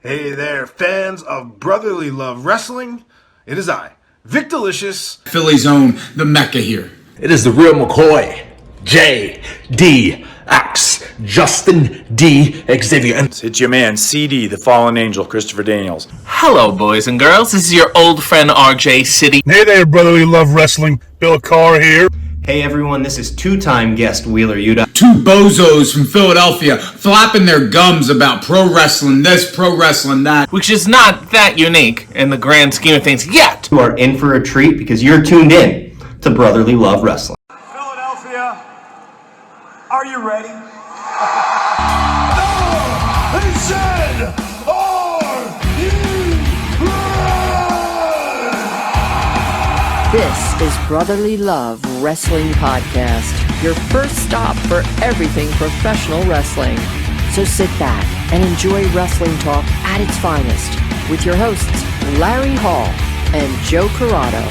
Hey there, fans of brotherly love wrestling. It is I, Vic Delicious. Philly's own, the Mecca here. It is the real McCoy, J.D.X. Justin D. Xavier. And it's your man, CD, the fallen angel, Christopher Daniels. Hello, boys and girls. This is your old friend RJ City. Hey there, brotherly love wrestling. Bill Carr here. Hey everyone, this is two-time guest Wheeler Yuta. Two bozos from Philadelphia flapping their gums about pro wrestling this, pro wrestling that. Which is not that unique in the grand scheme of things yet. You are in for a treat because you're tuned in to Brotherly Love Wrestling. Philadelphia, are you ready? No! They said, are you ready? This is Brotherly Love Wrestling Podcast, your first stop for everything professional wrestling. So sit back and enjoy wrestling talk at its finest with your hosts, Larry Hall and Joe Corrado.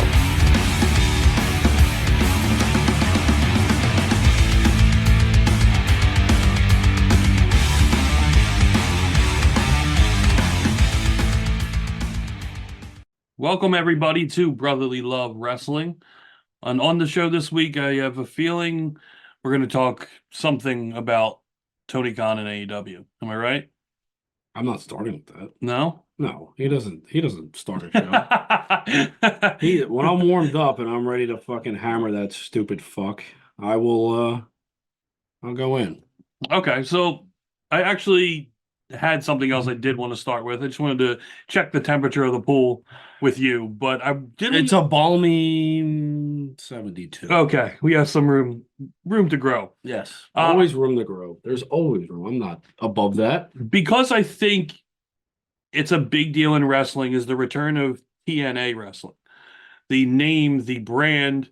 Welcome, everybody, to Brotherly Love Wrestling. And on the show this week, I have a feeling we're going to talk something about Tony Khan and AEW. Am I right? I'm not starting with that. No? No, he doesn't start a show. When I'm warmed up and I'm ready to fucking hammer that stupid fuck, I'll go in. Okay, so I actually had something else I did want to start with. I just wanted to check the temperature of the pool with you, but I didn't. It's a balmy 72. Okay, we have some room to grow. Yes, always room to grow. There's always room. I'm not above that. Because I think it's a big deal in wrestling is the return of TNA wrestling. The name, the brand,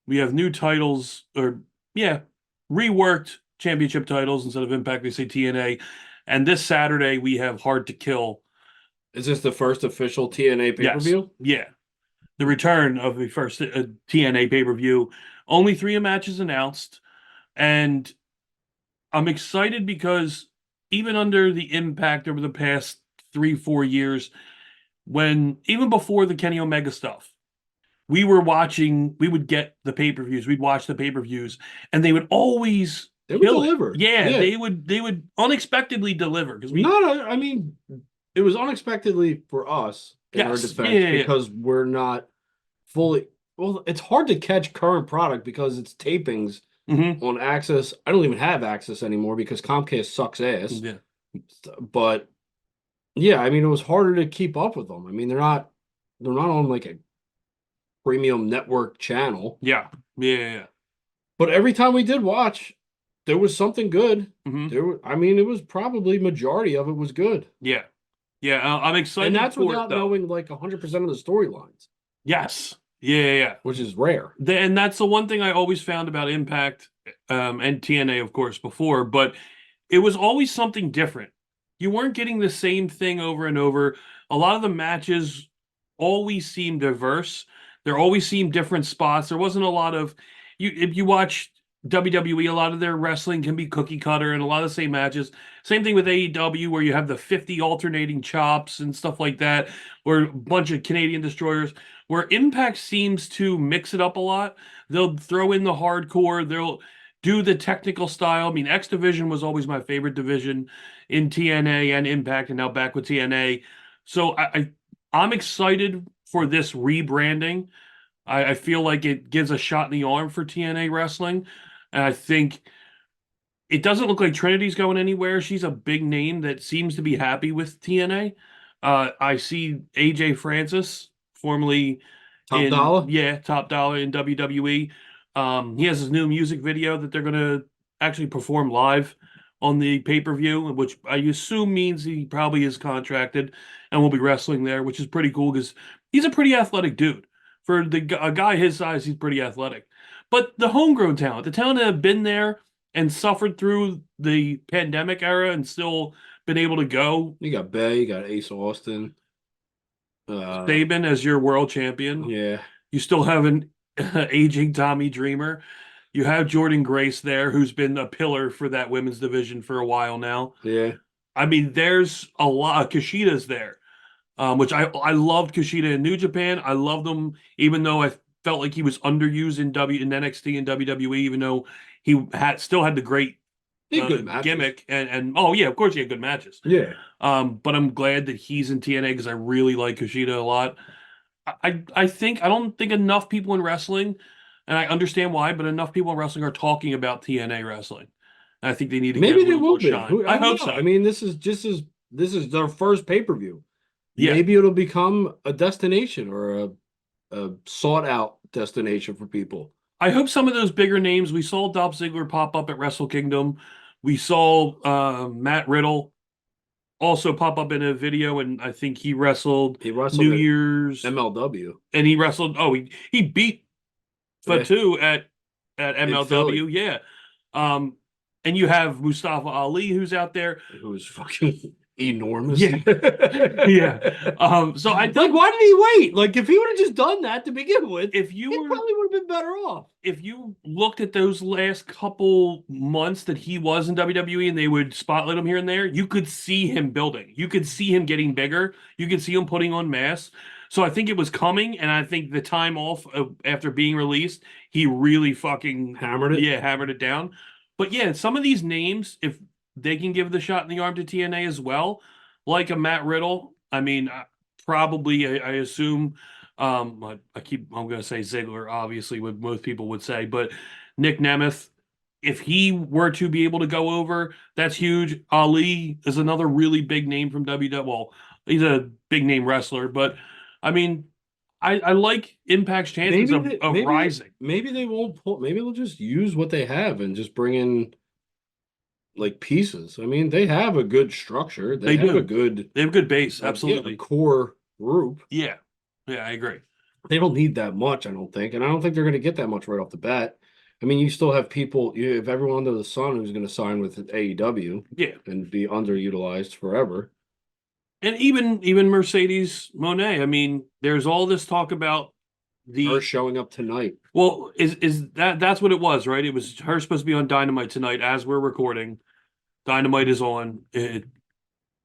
we have new titles, reworked championship titles instead of Impact, they say TNA. And this Saturday, we have Hard to Kill. Is this the first official TNA pay-per-view? Yes. Yeah. The return of the first TNA pay-per-view. Only 3 matches announced. And I'm excited because even under the Impact over the past 3-4 years, even before the Kenny Omega stuff, we would get the pay-per-views. We'd watch the pay-per-views, and they would always... They would deliver. Yeah, they would unexpectedly deliver. It was unexpectedly for us in our defense because we're not fully. Well, it's hard to catch current product because it's tapings on Access. I don't even have Access anymore because Comcast sucks ass. Yeah. But yeah, it was harder to keep up with them. They're not on like a premium network channel. Yeah. But every time we did watch, there was something good. Mm-hmm. It was probably majority of it was good. Yeah. I'm excited. And that's without knowing like 100% of the storylines. Yes. Yeah. Which is rare. And that's the one thing I always found about Impact and TNA, of course, before. But it was always something different. You weren't getting the same thing over and over. A lot of the matches always seemed diverse. There always seemed different spots. There wasn't a lot of if you watch WWE, a lot of their wrestling can be cookie cutter and a lot of the same matches. Same thing with AEW, where you have the 50 alternating chops and stuff like that, or a bunch of Canadian destroyers. Where Impact seems to mix it up a lot. They'll throw in the hardcore. They'll do the technical style. X Division was always my favorite division in TNA and Impact, and now back with TNA. So I'm excited for this rebranding. I feel like it gives a shot in the arm for TNA wrestling. And I think it doesn't look like Trinity's going anywhere. She's a big name that seems to be happy with TNA. I see AJ Francis, formerly Top Dollar? Yeah, Top Dollar in WWE. He has his new music video that they're going to actually perform live on the pay-per-view, which I assume means he probably is contracted and will be wrestling there, which is pretty cool because he's a pretty athletic dude. For a guy his size, he's pretty athletic. But the homegrown talent, the talent that have been there and suffered through the pandemic era and still been able to go. You got Bay, you got Ace Austin. Sabin as your world champion. Yeah. You still have an aging Tommy Dreamer. You have Jordan Grace there, who's been a pillar for that women's division for a while now. Yeah. I mean, there's a lot. Kushida's there, which I loved Kushida in New Japan. I loved him, even though I felt like he was underused in NXT and WWE, even though he still had the great good gimmick and oh yeah, of course he had good matches. Yeah. But I'm glad that he's in TNA because I really like Kushida a lot. I think I don't think enough people in wrestling, and I understand why, but enough people in wrestling are talking about TNA wrestling. And I think they need to Maybe get a they little will more be. shine. I hope so. I mean, this is their first pay-per-view. Yeah. Maybe it'll become a destination or a sought out destination for people. I hope some of those bigger names. We saw Dolph Ziggler pop up at Wrestle Kingdom. We saw Matt Riddle also pop up in a video, and I think he wrestled New Year's MLW, and he wrestled. Oh, he beat Fatu at MLW. Yeah. And you have Mustafa Ali who's out there, who's fucking enormous. Yeah. Yeah. So I think, like, why did he wait? Like, if he would have just done that to begin with, he probably would have been better off. If you looked at those last couple months that he was in WWE and they would spotlight him here and there, you could see him building. You could see him getting bigger. You could see him putting on mass. So I think it was coming, and I think the time off after being released, he really fucking hammered it. Yeah, hammered it down. But yeah, some of these names, if they can give the shot in the arm to TNA as well, like a Matt Riddle. I mean, probably I assume. I'm going to say Ziggler, obviously, what most people would say, but Nick Nemeth, if he were to be able to go over, that's huge. Ali is another really big name from WWE. Well, he's a big name wrestler, but I mean, I like Impact's chances of rising. Maybe they won't pull. Maybe they'll just use what they have and just bring in like pieces. I mean, they have a good structure. They have a good base. Absolutely, a core group. Yeah, I agree. They don't need that much, I don't think, and I don't think they're going to get that much right off the bat. I mean, you still have people. You have everyone under the sun who's going to sign with AEW, and be underutilized forever. And even Mercedes Moné. I mean, there's all this talk about her showing up tonight. Well, is that's what it was, right? It was her supposed to be on Dynamite tonight as we're recording. Dynamite is on.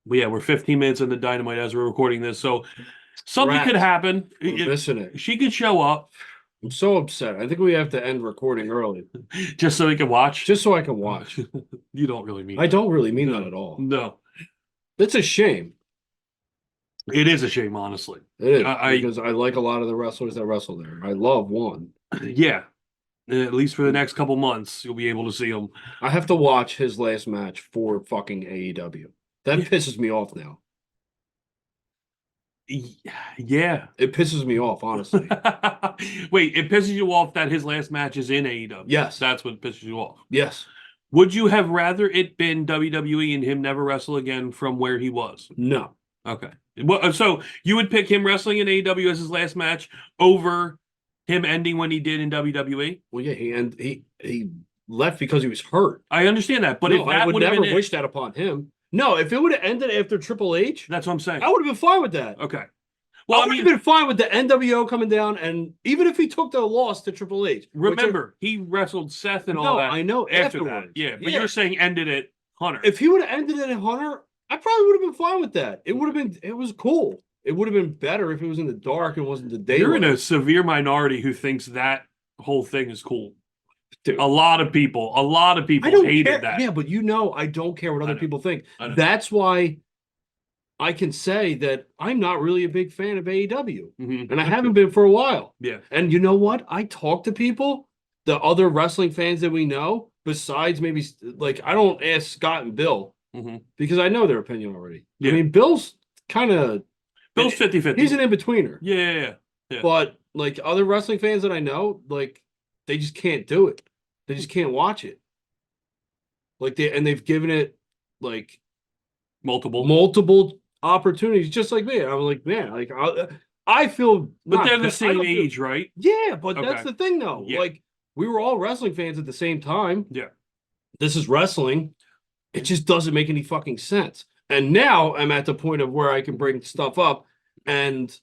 We're 15 minutes into Dynamite as we're recording this, so something could happen. We're missing it. She could show up. I'm so upset. I think we have to end recording early, just so we can watch. Just so I can watch. You don't really mean. I don't really mean that at all. No, it's a shame. It is a shame, honestly. It is, because I like a lot of the wrestlers that wrestle there. I love one. Yeah. At least for the next couple months, you'll be able to see him. I have to watch his last match for fucking AEW. That pisses me off now. Yeah. It pisses me off, honestly. Wait, it pisses you off that his last match is in AEW? Yes. That's what pisses you off? Yes. Would you have rather it been WWE and him never wrestle again from where he was? No. Okay. Well, so you would pick him wrestling in AEW as his last match over him ending when he did in WWE? Well, yeah, he left because he was hurt. I understand that, but if that I would never wish that upon him. No, if it would have ended after Triple H, that's what I'm saying. I would have been fine with that. Okay. Well, I would have been fine with the NWO coming down, and even if he took the loss to Triple H. Remember, he wrestled Seth and all that. I know after that. Yeah, but you're saying ended it Hunter. If he would have ended it at Hunter, I probably would have been fine with that. It would have been. It was cool. It would have been better if it was in the dark and wasn't the daylight. You're in a severe minority who thinks that whole thing is cool. Dude. A lot of people hated that. Yeah, but I don't care what other people think. That's why I can say that I'm not really a big fan of AEW. Mm-hmm. And I haven't been for a while. Yeah. And you know what? I talk to people, the other wrestling fans that we know, besides maybe, like, I don't ask Scott and Bill because I know their opinion already. Yeah. I mean, Bill's 50-50. He's an in-betweener. Yeah. But, like, other wrestling fans that I know, like, they just can't do it. They just can't watch it. Like, they've given it, like, multiple opportunities, just like me. I'm like, man, like, I feel. But they're the same age, right? Yeah, but that's the thing, though. Yeah. Like, we were all wrestling fans at the same time. Yeah. This is wrestling. It just doesn't make any fucking sense. And now I'm at the point of where I can bring stuff up and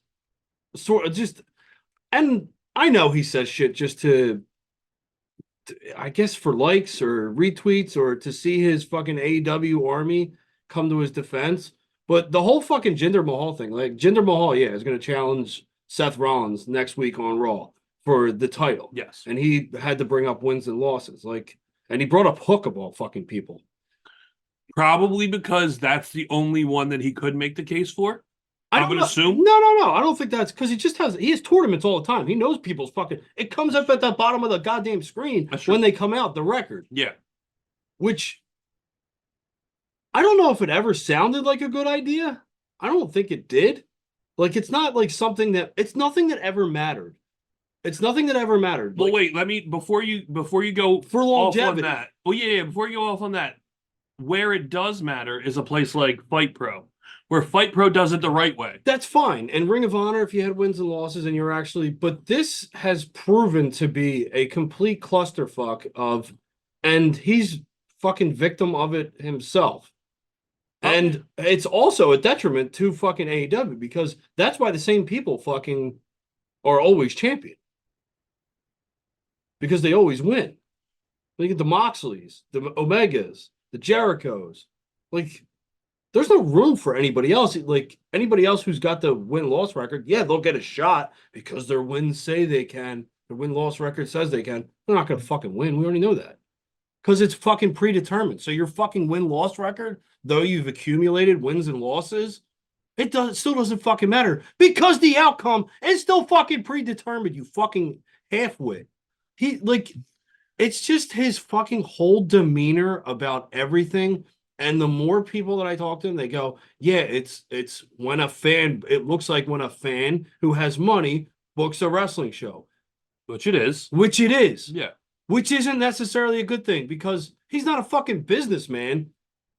sort of just. And I know he says shit just to I guess for likes or retweets or to see his fucking AEW army come to his defense. But the whole fucking Jinder Mahal thing, like Jinder Mahal, yeah, is going to challenge Seth Rollins next week on Raw for the title. Yes. And he had to bring up wins and losses. Like, and he brought up Hook of all fucking people. Probably because that's the only one that he could make the case for. I would assume. No. I don't think that's because he has tournaments all the time. He knows people's fucking. It comes up at the bottom of the goddamn screen when they come out, the record. Yeah. Which I don't know if it ever sounded like a good idea. I don't think it did. Like, it's not like something that it's nothing that ever mattered. It's nothing that ever mattered. Well, wait, let me before you go for longevity. Off on that. Well, yeah, before you go off on that, where it does matter is a place like Fight Pro, where Fight Pro does it the right way. That's fine. And Ring of Honor, if you had wins and losses and you're actually, but this has proven to be a complete clusterfuck of, and he's fucking victim of it himself. And it's also a detriment to fucking AEW because that's why the same people fucking are always champion. Because they always win. Look at the Moxleys, the Omegas, the Jerichos. Like, there's no room for anybody else. Like, anybody else who's got the win-loss record, yeah, they'll get a shot because their wins say they can. Their win-loss record says they can. They're not going to fucking win. We already know that. Because it's fucking predetermined. So your fucking win-loss record, though you've accumulated wins and losses, it still doesn't fucking matter. Because the outcome is still fucking predetermined, you fucking halfwit. It's just his fucking whole demeanor about everything. And the more people that I talk to him, they go, yeah, it looks like when a fan who has money books a wrestling show. Which it is. Yeah. Which isn't necessarily a good thing because he's not a fucking businessman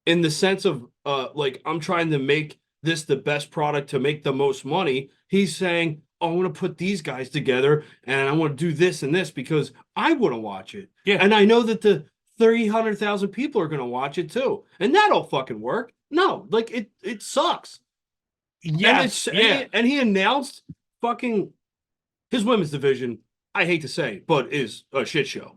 in the sense of, like, I'm trying to make this the best product to make the most money. He's saying, I want to put these guys together and I want to do this and this because I want to watch it. Yeah. And I know that the 300,000 people are going to watch it too. And that'll fucking work. No, like it sucks. Yes. And he announced fucking his women's division, I hate to say, but is a shit show.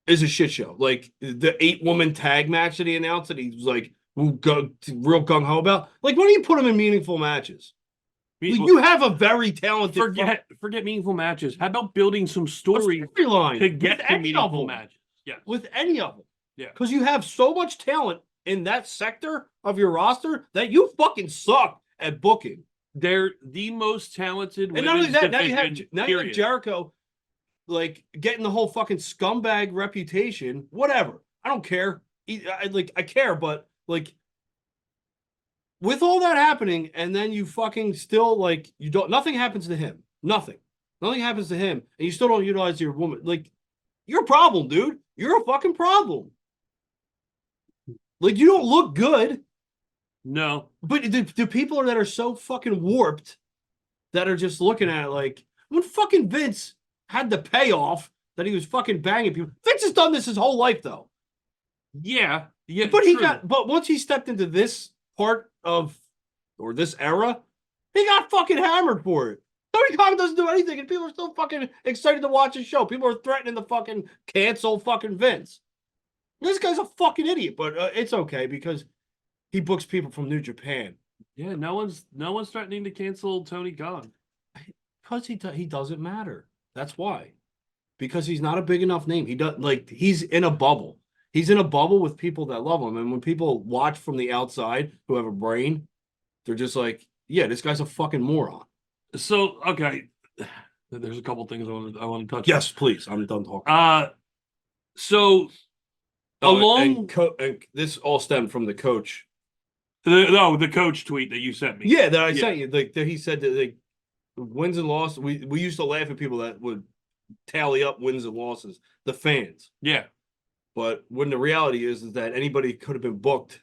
Like the 8-woman tag match that he announced that he was like real gung-ho about. Like, why don't you put him in meaningful matches? You have a very talented. Forget meaningful matches. How about building some storyline to get to meaningful matches? Yeah, with any of them. Yeah, because you have so much talent in that sector of your roster that you fucking suck at booking. They're the most talented. And not only that, now you have Jericho, like getting the whole fucking scumbag reputation. Whatever, I don't care. I care, but like. With all that happening, and then you fucking still, like, nothing happens to him. Nothing happens to him, and you still don't utilize your woman. Like, you're a problem, dude. You're a fucking problem. Like, you don't look good. No. But the people that are so fucking warped that are just looking at it like, when fucking Vince had the payoff that he was fucking banging people. Vince has done this his whole life, though. Yeah. But but once he stepped into this part of, or this era, he got fucking hammered for it. Tony Khan doesn't do anything, and people are still fucking excited to watch his show. People are threatening to fucking cancel fucking Vince. This guy's a fucking idiot, but it's okay because he books people from New Japan. Yeah, no one's threatening to cancel Tony Khan because he doesn't matter. That's why, because he's not a big enough name. He's in a bubble. He's in a bubble with people that love him. And when people watch from the outside who have a brain, they're just like, yeah, this guy's a fucking moron. So, okay. There's a couple things I want to touch. Yes, please. I'm done talking. And this all stemmed from the coach. The coach tweet that you sent me. Yeah, that I sent you. Like, he said that like wins and losses. We used to laugh at people that would tally up wins and losses. The fans. Yeah. But when the reality is that anybody could have been booked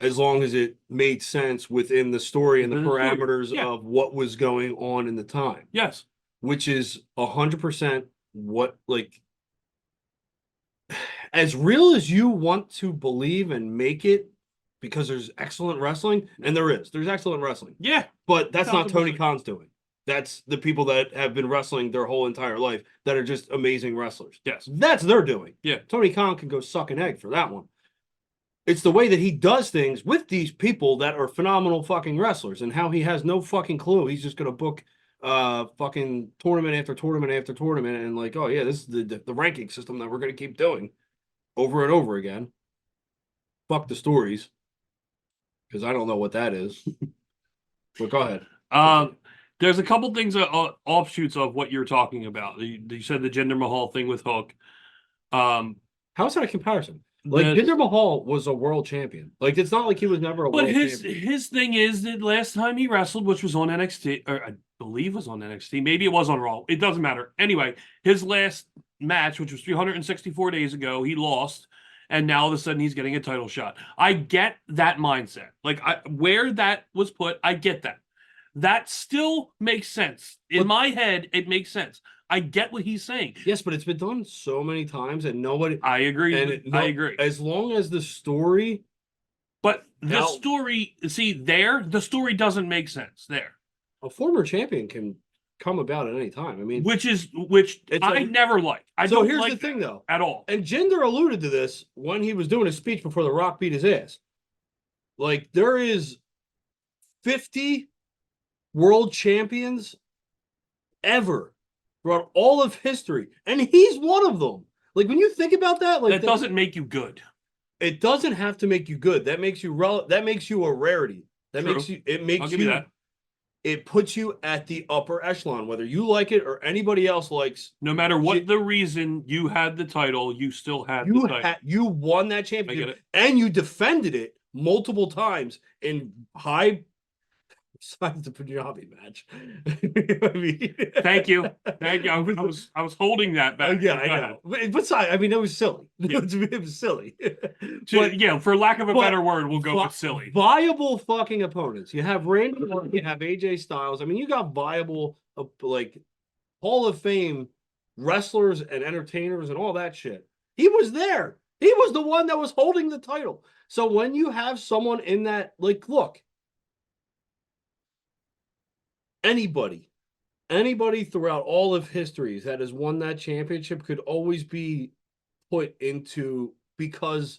as long as it made sense within the story and the parameters of what was going on in the time. Yes. Which is 100% what, like, as real as you want to believe and make it, because there's excellent wrestling, and there's excellent wrestling. Yeah. But that's not Tony Khan's doing. That's the people that have been wrestling their whole entire life that are just amazing wrestlers. Yes. That's their doing. Yeah. Tony Khan can go suck an egg for that one. It's the way that he does things with these people that are phenomenal fucking wrestlers, and how he has no fucking clue. He's just gonna book fucking tournament after tournament after tournament, and like, oh yeah, this is the ranking system that we're gonna keep doing over and over again. Fuck the stories, because I don't know what that is. But go ahead. There's a couple things offshoots of what you're talking about. You said the Jinder Mahal thing with Hook. How is that a comparison? Like, Jinder Mahal was a world champion. Like, it's not like he was never a world champion. But his thing is that last time he wrestled, which was on NXT, or I believe was on NXT, maybe it was on Raw. It doesn't matter. Anyway, his last match, which was 364 days ago, he lost, and now all of a sudden he's getting a title shot. I get that mindset. Like, where that was put, I get that. That still makes sense. In my head, it makes sense. I get what he's saying. Yes, but it's been done so many times, and nobody. I agree. I agree. As long as the story. But the story, see, the story doesn't make sense there. A former champion can come about at any time. I mean, which I never liked. So here's the thing, though, at all. And Jinder alluded to this when he was doing his speech before The Rock beat his ass. Like, there is 50 world champions ever throughout all of history, and he's one of them. Like, when you think about that, like, that doesn't make you good. It doesn't have to make you good. That makes you that makes you a rarity. That True. makes you. It makes I'll give you. That. It puts you at the upper echelon, whether you like it or anybody else likes. No matter what the reason you had the title, you still had the title. You won that championship, I get it. and you defended it multiple times in high. Besides the Punjabi match. I mean, Thank you. I was holding that back. Yeah, I know. But I mean, it was silly. Yeah. It was silly. For lack of a better word, we'll go with silly. Viable fucking opponents. You have Randy Orton, you have AJ Styles. I mean, you got viable, like, Hall of Fame wrestlers and entertainers and all that shit. He was there. He was the one that was holding the title. So when you have someone in that, like, look, anybody throughout all of histories that has won that championship could always be put into, because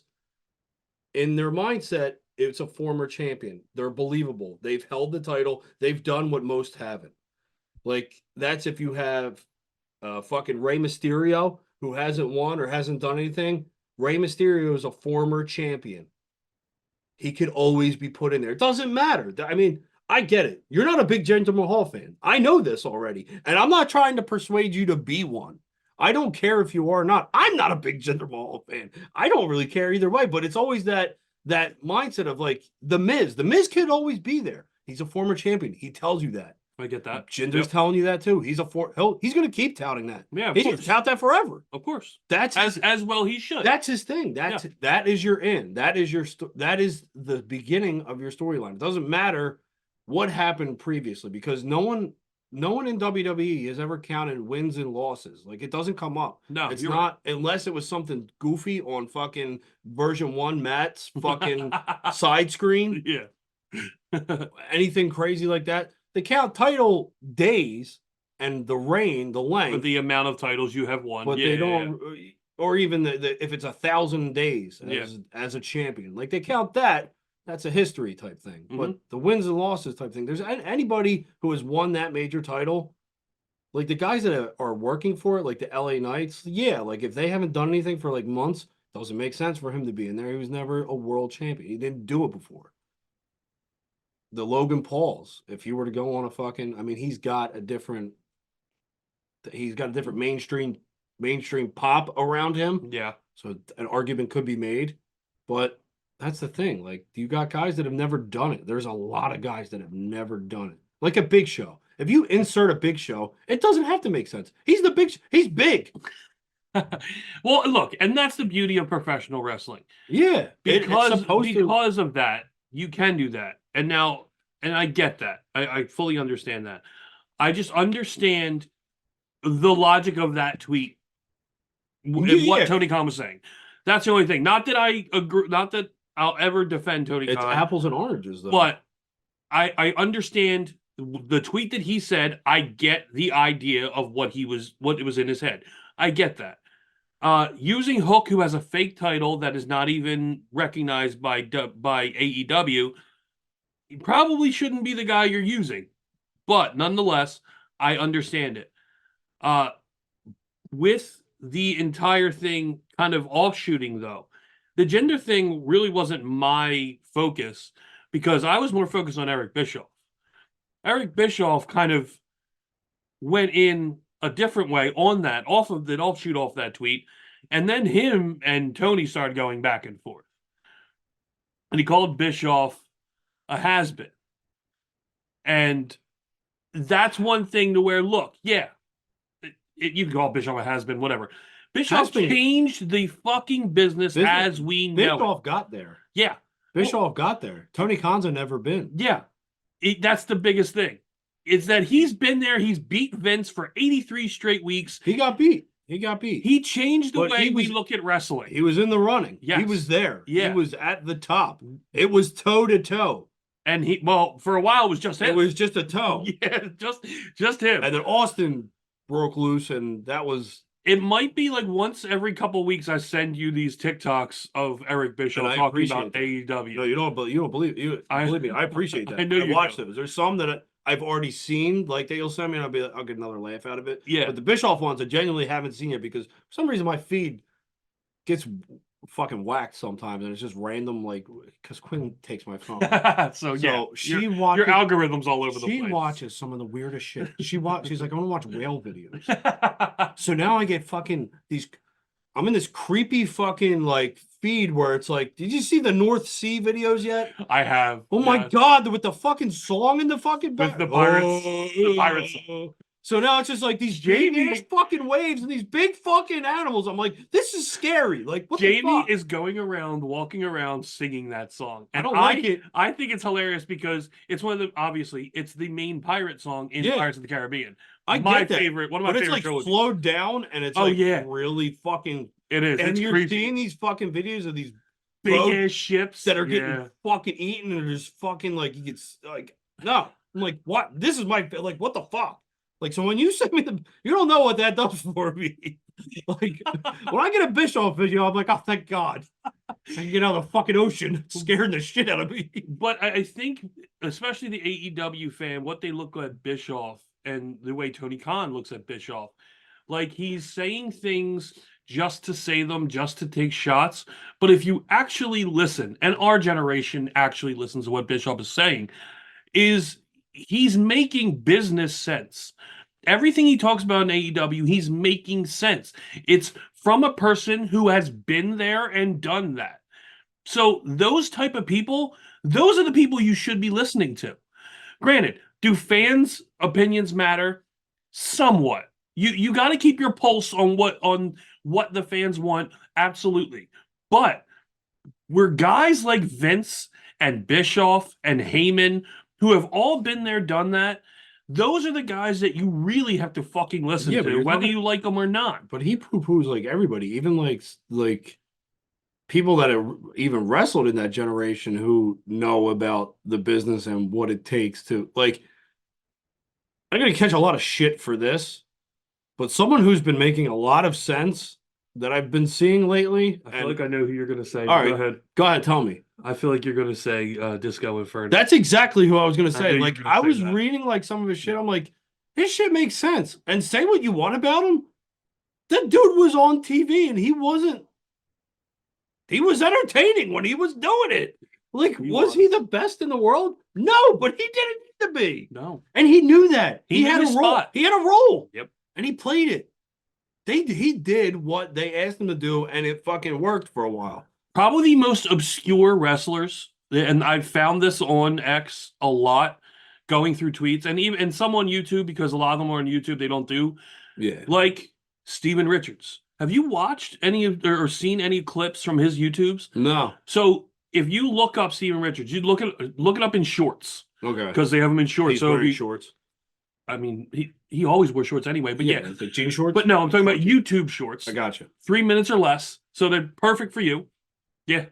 in their mindset, it's a former champion. They're believable. They've held the title. They've done what most haven't. Like, that's if you have fucking Rey Mysterio, who hasn't won or hasn't done anything. Rey Mysterio is a former champion. He could always be put in there. It doesn't matter. I mean, I get it. You're not a big Jinder Mahal fan. I know this already. And I'm not trying to persuade you to be one. I don't care if you are or not. I'm not a big Jinder Mahal fan. I don't really care either way, but it's always that mindset of, like, The Miz. The Miz could always be there. He's a former champion. He tells you that. I get that. Jinder's telling you that too. He's going to keep touting that. Yeah, he's going to tout that forever. Of course. That's as well he should. That's his thing. That is your end. That is the beginning of your storyline. It doesn't matter what happened previously, because no one in WWE has ever counted wins and losses. Like, it doesn't come up. No, it's not, unless it was something goofy on fucking version 1 Matt's fucking side screen. Yeah. Anything crazy like that. They count title days and the reign, the length, the amount of titles you have won. But they don't, or even if it's 1,000 days as a champion. Like, they count that. That's a history type thing. Mm-hmm. But the wins and losses type thing, there's anybody who has won that major title, like the guys that are working for it, like the LA Knights, like if they haven't done anything for like months, doesn't make sense for him to be in there. He was never a world champion. He didn't do it before. The Logan Pauls, if you were to go on a fucking, I mean, he's got a different mainstream pop around him. Yeah. So an argument could be made, but that's the thing. Like, you got guys that have never done it. There's a lot of guys that have never done it. Like a Big Show. If you insert a Big Show, it doesn't have to make sense. He's big. Well, look, and that's the beauty of professional wrestling. Yeah. Because of that, you can do that. And I get that. I fully understand that. I just understand the logic of that tweet. What Tony Khan was saying. That's the only thing. Not that I agree, not that I'll ever defend Tony Khan. It's apples and oranges, though. But I understand the tweet that he said. I get the idea of what was in his head. I get that. Using Hook, who has a fake title that is not even recognized by AEW, he probably shouldn't be the guy you're using. But nonetheless, I understand it. With the entire thing kind of offshooting, though, the gender thing really wasn't my focus because I was more focused on Eric Bischoff. Eric Bischoff kind of went in a different way on that, offshoot off that tweet, and then him and Tony started going back and forth. And he called Bischoff a has-been. And that's one thing to where, look, yeah, you can call Bischoff a has-been, whatever. Bischoff changed the fucking business as we know. Bischoff got there. Yeah. Bischoff got there. Tony Khan's never been. Yeah. That's the biggest thing. It's that he's been there. He's beat Vince for 83 straight weeks. He got beat. He changed the way we look at wrestling. He was in the running. Yes. He was there. Yeah. He was at the top. It was toe to toe. And for a while, it was just him. It was just a toe. Yeah, just him. And then Austin broke loose, and that was... It might be like once every couple of weeks I send you these TikToks of Eric Bischoff talking about AEW. No, you don't believe believe me. I appreciate that. I know you watch those. There's some that I've already seen, like that you'll send me, and I'll get another laugh out of it. Yeah. But the Bischoff ones, I genuinely haven't seen it because for some reason my feed gets fucking whacked sometimes, and it's just random, like because Quinn takes my phone. so she watches your algorithms all over the place. She watches some of the weirdest shit. She's like, I want to watch whale videos. So now I get fucking these. I'm in this creepy fucking like feed where it's like, did you see the North Sea videos yet? I have. Oh my god, with the fucking song in the fucking back. With the pirates. So now it's just like these giant fucking waves and these big fucking animals. I'm like, this is scary. Like, what the fuck? Is going around, walking around, singing that song. And I don't like it. I think it's hilarious because it's obviously, it's the main pirate song in Pirates of the Caribbean. One of my favorite trilogies. Slowed down and it's really fucking... It is. And it's you're creepy. Seeing these fucking videos of these big ass ships that are getting fucking eaten and just fucking like, you get like, no. I'm like, what? This is my, like, what the fuck? Like, so when you send me you don't know what that does for me. Like, when I get a Bischoff video, I'm like, oh, thank God. I can get out of the fucking ocean, scaring the shit out of me. But I think, especially the AEW fan, what they look at Bischoff and the way Tony Khan looks at Bischoff, like he's saying things just to say them, just to take shots. But if you actually listen, and our generation actually listens to what Bischoff is saying, is he's making business sense. Everything he talks about in AEW, he's making sense. It's from a person who has been there and done that. So those type of people, those are the people you should be listening to. Granted, do fans' opinions matter? Somewhat. You got to keep your pulse on what the fans want. Absolutely. But we're guys like Vince and Bischoff and Heyman who have all been there, done that. Those are the guys that you really have to fucking listen to, whether you like them or not. But he poo-poos like everybody, even like people that have even wrestled in that generation who know about the business and what it takes to, like, I'm going to catch a lot of shit for this, but someone who's been making a lot of sense that I've been seeing lately. I feel like I know who you're going to say. All right, go ahead, tell me. I feel like you're going to say Disco Inferno. That's exactly who I was going to say. Like, I was reading like some of his shit. I'm like, this shit makes sense. And say what you want about him. That dude was on TV and he was entertaining when he was doing it. Like, was he the best in the world? No, but he didn't need to be. No. And he knew that. He had a role. Spot. He had a role. Yep. And he played it. He did what they asked him to do, and it fucking worked for a while. Probably the most obscure wrestlers, and I've found this on X a lot, going through tweets, and some on YouTube, because a lot of them are on YouTube, they don't do. Yeah. Like Steven Richards. Have you watched any of or seen any clips from his YouTubes? No. So if you look up Steven Richards, you look it up in shorts. Okay. Because they have him in shorts. He's wearing shorts. I mean, he always wears shorts anyway, but yeah. Like jean shorts? But no, I'm talking about YouTube shorts. I gotcha. 3 minutes or less, so they're perfect for you. Yeah.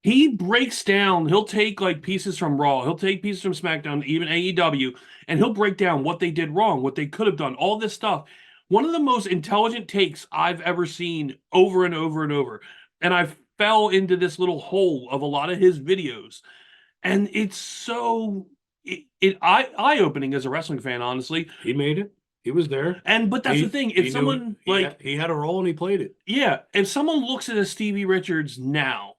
He breaks down, he'll take like pieces from Raw, he'll take pieces from SmackDown, even AEW, and he'll break down what they did wrong, what they could have done, all this stuff. one of the most intelligent takes I've ever seen over and over and over. And I fell into this little hole of a lot of his videos. And it's so eye-opening as a wrestling fan, honestly. He made it. He was there. But that's the thing. If someone he had a role and he played it. Yeah, if someone looks at a Stevie Richards now,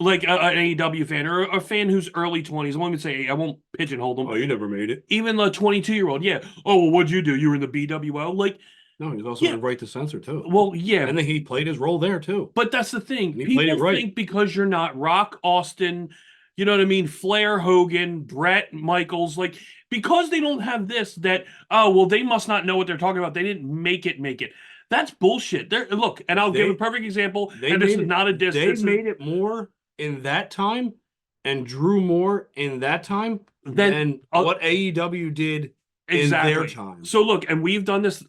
like an AEW fan or a fan who's early 20s, I won't even say, I won't pigeonhole them. Oh, you never made it. Even a 22-year-old, yeah. Oh, well, what'd you do? You were in the BWO? Like, no, he was also in Right to Censor, too. Well, yeah. And then he played his role there, too. But that's the thing. He played it right. Think because you're not Rock, Austin, you know what I mean? Flair, Hogan, Brett, Michaels, like, because they don't have this, that, oh, well, they must not know what they're talking about. They didn't make it. That's bullshit. Look, and I'll give a perfect example, and this is not a diss. They made it more in that time and drew more in that time than what AEW did in their time. So look, and we've done this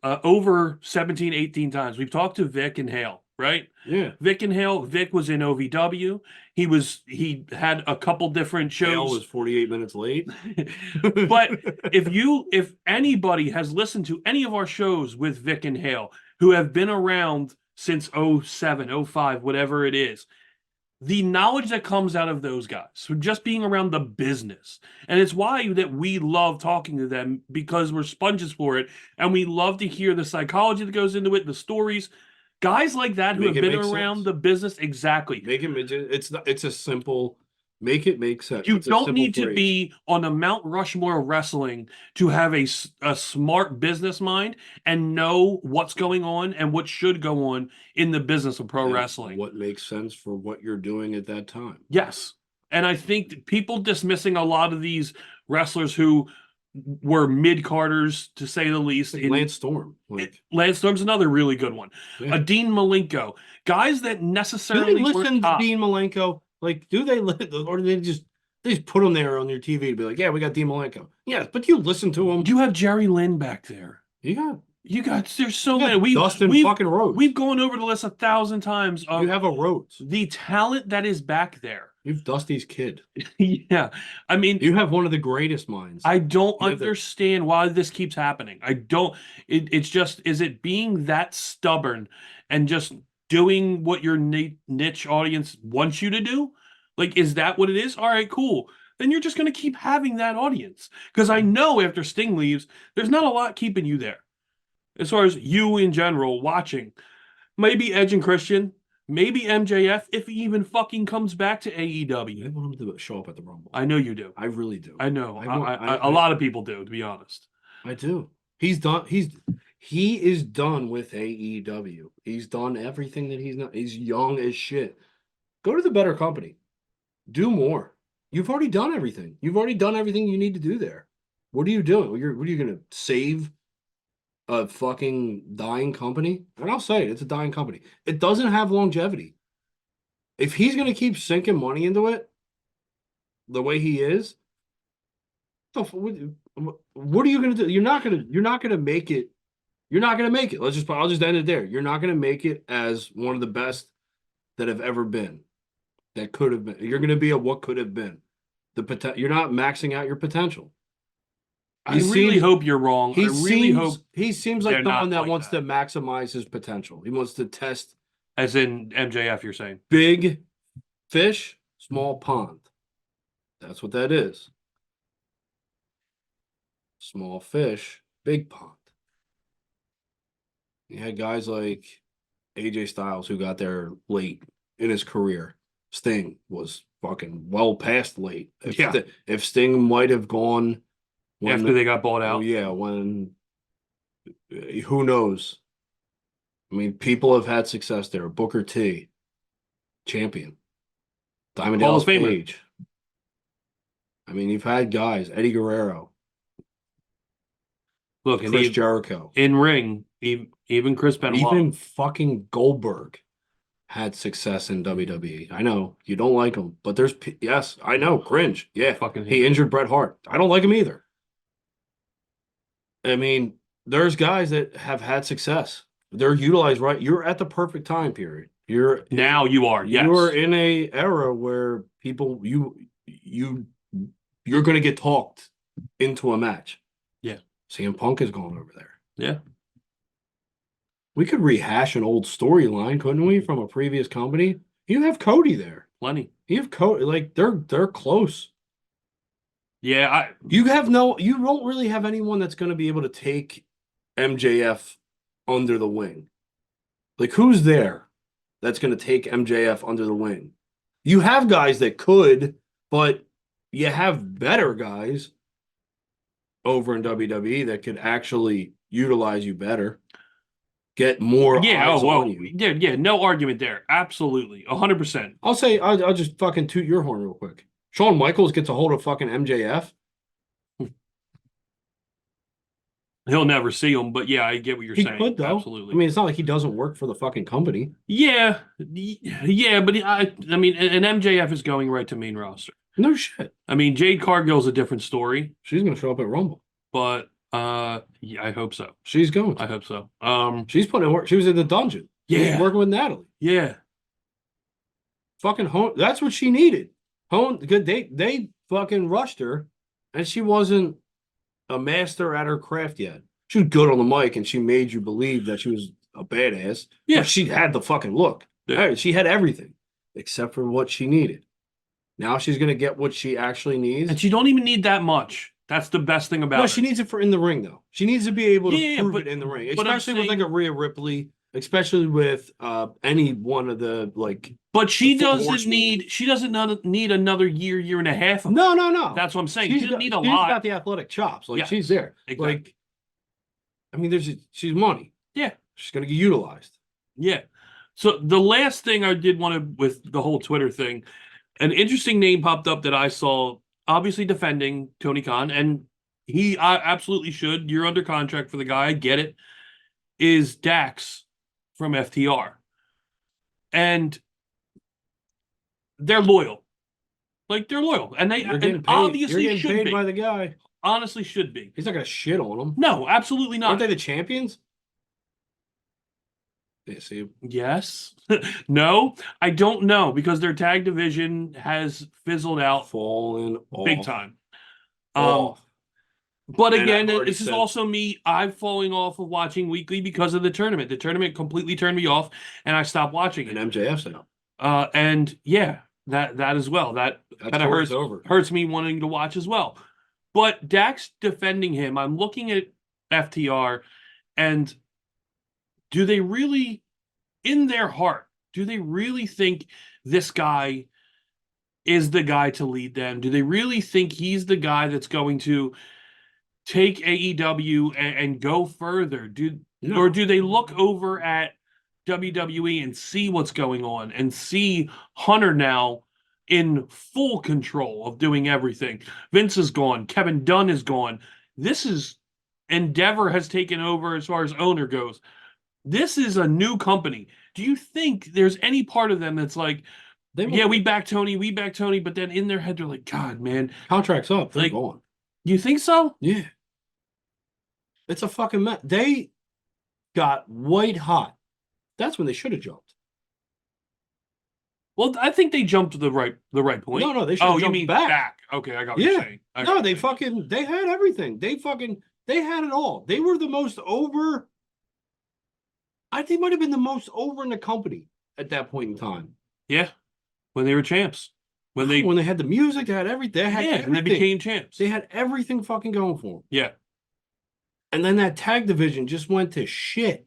over 17, 18 times. We've talked to Vic and Hale, right? Yeah. Vic and Hale. Vic was in OVW. He had a couple different shows. Hale was 48 minutes late. But if anybody has listened to any of our shows with Vic and Hale, who have been around since 07, 05, whatever it is, the knowledge that comes out of those guys, so just being around the business, and it's why that we love talking to them, because we're sponges for it, and we love to hear the psychology that goes into it, the stories. Guys like that who have been around the business, exactly. It's a simple. Make it make sense. You don't need to be on the Mount Rushmore of wrestling to have a smart business mind and know what's going on and what should go on in the business of pro wrestling. What makes sense for what you're doing at that time. Yes. And I think people dismissing a lot of these wrestlers who were mid-carders, to say the least. Like Lance Storm. Lance Storm's another really good one. Yeah. Dean Malenko. Guys that necessarily Do they listen to Dean Malenko? Like, do they, or do they just put them there on your TV to be like, yeah, we got Dean Malenko. Yes, but you listen to him. You have Jerry Lynn back there. You got. There's so many. Dustin fucking Rhodes. We've gone over the list 1,000 times. You have a Rhodes. The talent that is back there. You've Dusty's kid. Yeah, I mean, you have one of the greatest minds. I don't understand why this keeps happening. I don't. It's just, is it being that stubborn and just doing what your niche audience wants you to do? Like, is that what it is? All right, cool. Then you're just going to keep having that audience. Because I know after Sting leaves, there's not a lot keeping you there. As far as you in general watching. Maybe Edge and Christian. Maybe MJF, if he even fucking comes back to AEW. I want him to show up at the Rumble. I know you do. I really do. I know. A lot of people do, to be honest. I do. He's done. He is done with AEW. He's done everything that he's not. He's young as shit. Go to the better company. Do more. You've already done everything. You've already done everything you need to do there. What are you doing? What are you going to save a fucking dying company? And I'll say it, it's a dying company. It doesn't have longevity. If he's going to keep sinking money into it the way he is, what are you going to do? You're not going to make it. You're not going to make it. I'll just end it there. You're not going to make it as one of the best that have ever been. That could have been. You're going to be a what could have been. You're not maxing out your potential. I really hope you're wrong. He seems like someone that wants to maximize his potential. He wants to test. As in MJF, you're saying? Big fish, small pond. That's what that is. Small fish, big pond. You had guys like AJ Styles who got there late in his career. Sting was fucking well past late. If Sting might have gone after they got bought out. Yeah, who knows? I mean, people have had success there. Booker T, champion. Diamond Dallas Page. I mean, you've had guys, Eddie Guerrero. Look, Chris Jericho. In ring, even Chris Benoit. Even fucking Goldberg had success in WWE. I know you don't like him, but yes, I know, cringe. Yeah, he injured Bret Hart. I don't like him either. I mean, there's guys that have had success. They're utilized right. You're at the perfect time period. You are. Yes, you're in a era where people you're going to get talked into a match. Yeah, CM Punk is going over there. Yeah, We could rehash an old storyline, couldn't we, from a previous company? You have Cody there. Plenty. You have Cody. Like they're close. Yeah, you don't really have anyone that's going to be able to take MJF under the wing. Like, who's there that's going to take MJF under the wing? You have guys that could, but you have better guys over in WWE that could actually utilize you better, get more eyes on you. Yeah, no argument there. Absolutely, 100%. I'll just fucking toot your horn real quick. Shawn Michaels gets a hold of fucking MJF. He'll never see him, but yeah, I get what you're saying. He could, though. Absolutely. I mean, it's not like he doesn't work for the fucking company. Yeah, but I mean, and MJF is going right to main roster. No shit. I mean, Jade Cargill's a different story. She's going to show up at Rumble. But yeah, I hope so. She's going to. I hope so. She's putting in work. She was in the dungeon. Yeah. She's working with Natalie. Yeah. Fucking home. That's what she needed. They fucking rushed her, and she wasn't a master at her craft yet. She was good on the mic, and she made you believe that she was a badass. Yeah. But she had the fucking look. Yeah. She had everything except for what she needed. Now she's going to get what she actually needs. And she don't even need that much. That's the best thing about it. No, she needs it for in the ring, though. She needs to be able to prove it in the ring. Especially with like a Rhea Ripley, especially with any one of the like. But she doesn't need another year and a half. No. That's what I'm saying. She doesn't need a lot. She's got the athletic chops. Like, she's there. Exactly. Like, I mean, she's money. Yeah. She's going to get utilized. Yeah. So the last thing I did want to, with the whole Twitter thing, an interesting name popped up that I saw, obviously defending Tony Khan, and I absolutely should. You're under contract for the guy. I get it. Is Dax from FTR. And they're loyal. Like, they're loyal. And they obviously you're getting should paid be. by the guy. Honestly should be. He's not going to shit on them. No, absolutely not. Aren't they the champions? Yeah, see. Yes. No, I don't know, because their tag division has fizzled out. Fallen off. Big time. Off. But again, this is also me. I'm falling off of watching weekly because of the tournament. The tournament completely turned me off, and I stopped watching it. And MJF's out. And yeah, that as well. That kind of hurts me wanting to watch as well. But Dax defending him, I'm looking at FTR, and do they really, in their heart, do they really think this guy is the guy to lead them? Do they really think he's the guy that's going to take AEW and go further? Or do they look over at WWE and see what's going on and see Hunter now in full control of doing everything? Vince is gone. Kevin Dunn is gone. Endeavor has taken over as far as owner goes. This is a new company. Do you think there's any part of them that's like, we back Tony, but then in their head they're like, God, man, contract's up. They're going. You think so? Yeah. It's a fucking mess. They got white hot. That's when they should have jumped. Well, I think they jumped to the right point. No, they should have jumped you mean back. Okay, I got what you're saying. No, they had everything. They had it all. They were the most over. I think might have been the most over in the company at that point in time. Yeah. When they were champs. When they had the music, they had everything. And they became champs. They had everything fucking going for them. Yeah. And then that tag division just went to shit.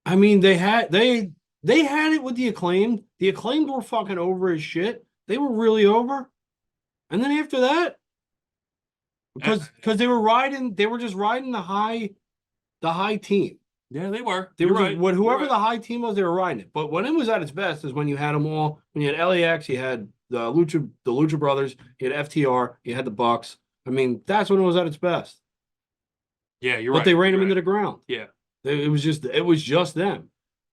I mean, they had it with the Acclaimed. The Acclaimed were fucking over as shit. They were really over. And then after that, because they were just riding the high team. Yeah, they were. They were right. Whoever the high team was, they were riding it. But when it was at its best is when you had them all. When you had LAX, you had the Lucha Brothers, you had FTR, you had the Bucks. I mean, that's when it was at its best. Yeah, you're right. But they ran them into the ground. Yeah. It was just them.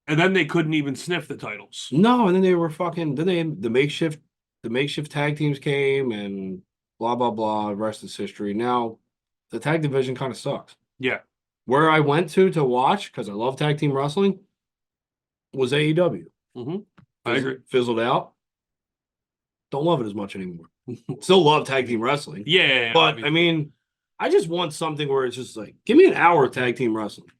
And then they couldn't even sniff the titles. No, and then they were fucking. Then the makeshift tag teams came and blah blah blah. The rest is history. Now, the tag division kind of sucks. Yeah. Where I went to watch, because I love tag team wrestling, was AEW. Mm-hmm. I agree. Fizzled out. Don't love it as much anymore. Still love tag team wrestling. Yeah. But, I mean, I just want something where it's just like, give me an hour of tag team wrestling.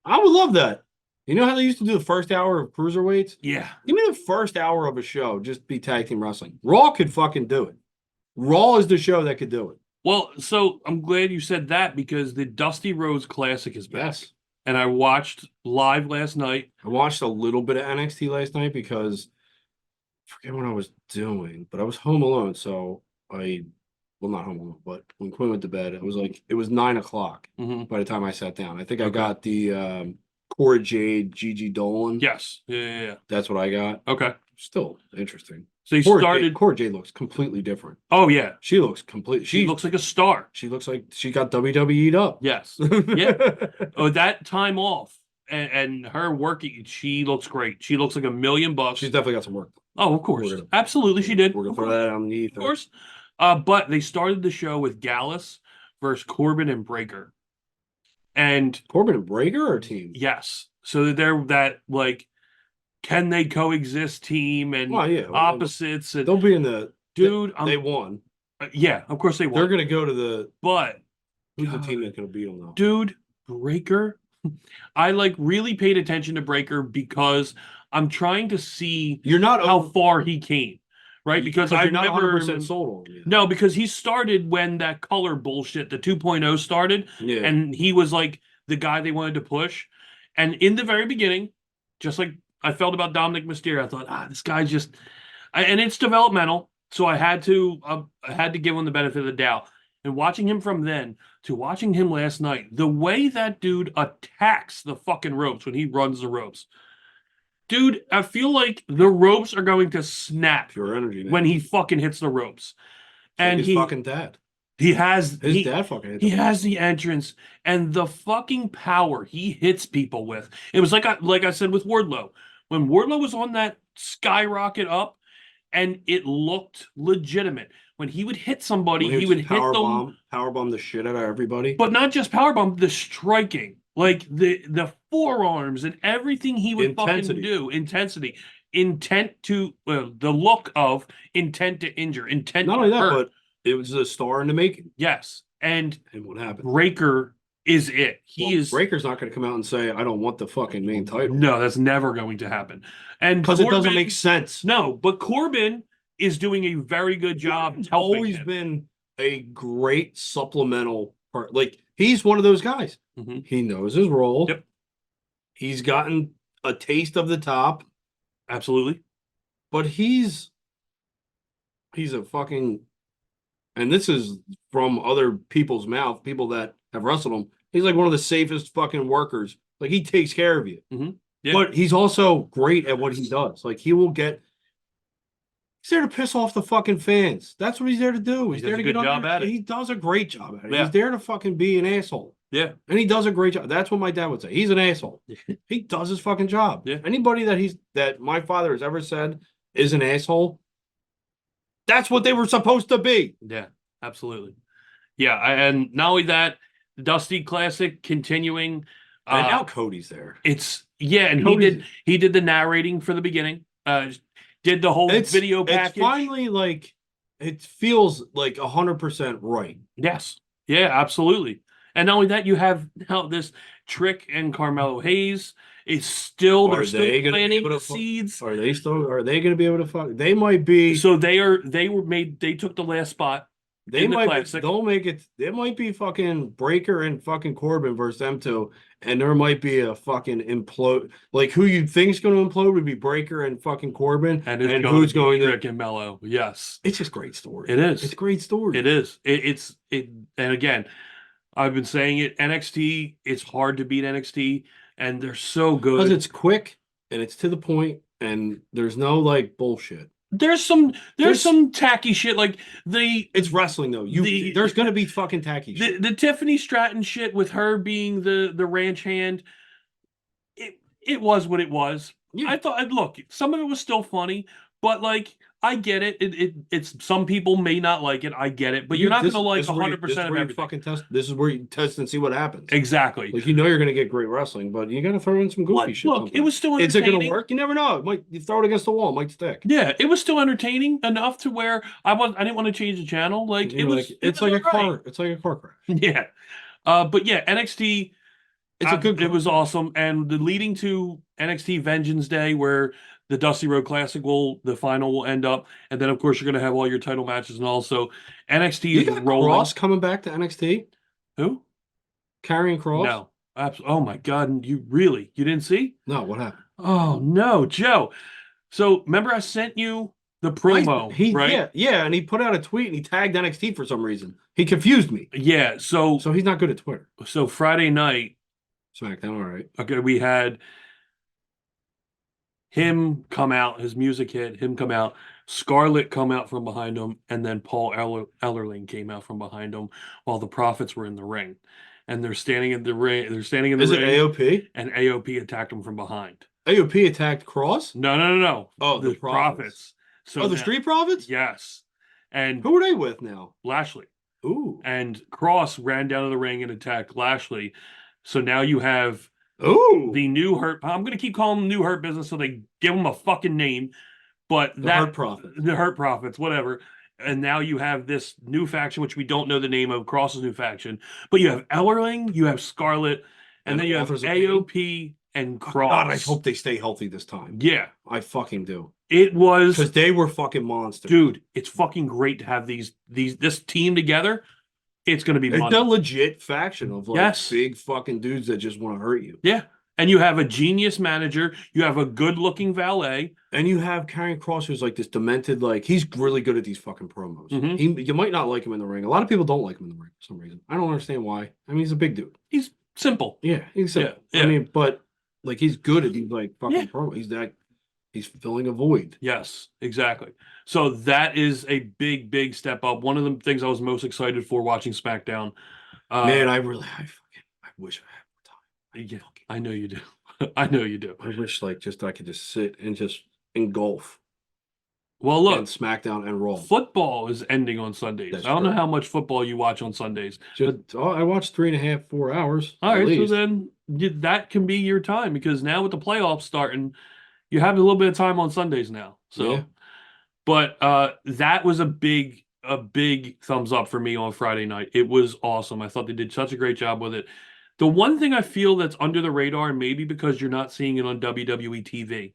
I would love that. You know how they used to do the first hour of cruiserweights? Yeah. Give me the first hour of a show, just be tag team wrestling. Raw could fucking do it. Raw is the show that could do it. Well, so I'm glad you said that because the Dusty Rhodes Classic is back. Yes. And I watched live last night. I watched a little bit of NXT last night because I forget what I was doing, but I was home alone. So well, not home alone, but when Quinn went to bed, it was 9:00 by the time I sat down. I think I got the Cora Jade, Gigi Dolan. Yes. Yeah. That's what I got. Okay. Still interesting. So you started. Cora Jade looks completely different. Oh, yeah. She looks completely. She looks like a star. She looks like she got WWE'd up. Yes. Yeah. Oh, that time off and her working, she looks great. She looks like $1,000,000. She's definitely got some work. Oh, of course. Absolutely, she did. We're going to throw that on the ether. Of course. But they started the show with Gallus versus Corbin and Breaker. And Corbin and Breaker are a team? Yes. So they're that, like, can they coexist team and opposites? And, they'll be in the... Dude, they won. Yeah, of course they won. They're going to go to the... But... Who's the team that's going to beat them, though? Dude, Breaker... I, really paid attention to Breaker because I'm trying to see how far he came. Right? Because I not never 100% sold on him. No, because he started when that color bullshit, the 2.0 started. Yeah. And he was like the guy they wanted to push. And in the very beginning, just like I felt about Dominic Mysterio, I thought, this guy just and it's developmental. So I had to give him the benefit of the doubt. And watching him from then to watching him last night, the way that dude attacks the fucking ropes when he runs the ropes. Dude, I feel like the ropes are going to snap Pure energy, man. when he fucking hits the ropes. And his fucking dad. He has his dad fucking hit he has the entrance and the fucking power he hits people with. It was like I said with Wardlow. When Wardlow was on that skyrocket up and it looked legitimate. When he would hit somebody, he would hit them. Powerbomb the shit out of everybody. But not just powerbomb, the striking. Like the forearms and everything he would fucking do. Intensity. Intent to the look of intent to injure. Intent not to only that, hurt. but it was a star in the making. Yes. And what happened? Breaker is it. Breaker's not going to come out and say, I don't want the fucking main title. No, that's never going to happen. And because it doesn't make sense. No, but Corbin is doing a very good job. He's always been a great supplemental part. Like, he's one of those guys. Mm-hmm. He knows his role. Yep. He's gotten a taste of the top. Absolutely. But he's a fucking, and this is from other people's mouth, people that have wrestled him. He's like one of the safest fucking workers. Like, he takes care of you. Mm-hmm. Yeah. But he's also great at what he does. Like, he's there to piss off the fucking fans. That's what he's there to do. He's there to get on there. He does a great job at it. Yeah. He's there to fucking be an asshole. Yeah. And he does a great job. That's what my dad would say. He's an asshole. He does his fucking job. Yeah. Anybody that my father has ever said is an asshole, that's what they were supposed to be. Yeah, absolutely. Yeah, and not only that, the Dusty Classic continuing. And now Cody's there. And he did the narrating for the beginning. Did the whole video package. It's finally like, it feels like 100% right. Yes. Yeah, absolutely. And not only that, you have now this Trick and Carmelo Hayes is still they're still planting seeds. Are they going to be able to fuck? They might be. So they took the last spot. They might they'll make it. It might be fucking Breaker and fucking Corbin versus them two, and there might be a fucking implode. Like, who you think's going to implode would be Breaker and fucking Corbin, and who's going to Trick and Mello? Yes, it's just great story. It is. It's a great story. It is. And again, I've been saying it. NXT. It's hard to beat NXT, and they're so good because it's quick and it's to the point, and there's no like bullshit. There's some tacky shit like it's wrestling though. There's gonna be fucking tacky shit. The Tiffany Stratton shit with her being the ranch hand. It was what it was. Yeah. I thought, look, some of it was still funny, but like I get it. It's some people may not like it. I get it, but you're not gonna like 100% of everything. Fucking test. This is where you test and see what happens. Exactly. Like, you're gonna get great wrestling, but you gotta throw in some goofy shit. Look, sometimes. It was still entertaining. Is it gonna work? You never know. You throw it against the wall, it might stick. Yeah, it was still entertaining enough to where I didn't want to change the channel. Like, it was. It's like a car. It's like a car crash. Yeah, but yeah, NXT. It was awesome, and the leading to NXT Vengeance Day, where the Dusty Road Classic the final will end up, and then of course you're going to have all your title matches, and also NXT You is got rolling. Cross coming back to NXT? Who? Karrion Kross? No. Oh my God! You didn't see? No. What happened? Oh no, Joe. So remember I sent you the promo, right? Yeah, and he put out a tweet and he tagged NXT for some reason. He confused me. Yeah, so he's not good at Twitter. So Friday night, SmackDown, all right. Okay, we had him come out, his music hit, him come out, Scarlett come out from behind him, and then Paul Ellerling came out from behind him while the Prophets were in the ring. And they're standing in the ring. They're standing in the ring. Is it AOP? And AOP attacked him from behind. AOP attacked Cross? No. Oh, the Prophets. So the Street Profits? Yes. And who are they with now? Lashley. Ooh. And Cross ran down to the ring and attacked Lashley. So now you have the new Hurt. I'm going to keep calling them New Hurt Business so they give them a fucking name. But the Hurt Profits. The Hurt Profits, whatever. And now you have this new faction, which we don't know the name of, Cross's new faction. But you have Ellerling, you have Scarlett, and then you have AOP and Cross. God, I hope they stay healthy this time. Yeah. I fucking do. It was... Because they were fucking monsters. Dude, it's fucking great to have this team together. It's going to be It's money. a legit faction of big fucking dudes that just want to hurt you. Yeah. And you have a genius manager. You have a good-looking valet. And you have Karrion Kross, who's like this demented, he's really good at these fucking promos. Mm-hmm. You might not like him in the ring. A lot of people don't like him in the ring for some reason. I don't understand why. I mean, he's a big dude. He's simple. Yeah, he's simple. Yeah. I mean, but he's good at these fucking promos. He's filling a void. Yes, exactly. So that is a big, big step up. One of the things I was most excited for watching SmackDown. Man, I wish I had more time. Yeah, I know you do. I know you do. I wish I could just sit and just engulf. Well, look, and SmackDown and Raw. Football is ending on Sundays. I don't know how much football you watch on Sundays. I watch 3.5, 4 hours. All right, so then that can be your time, because now with the playoffs starting, you have a little bit of time on Sundays now. So, yeah. But that was a big thumbs up for me on Friday night. It was awesome. I thought they did such a great job with it. The one thing I feel that's under the radar, and maybe because you're not seeing it on WWE TV,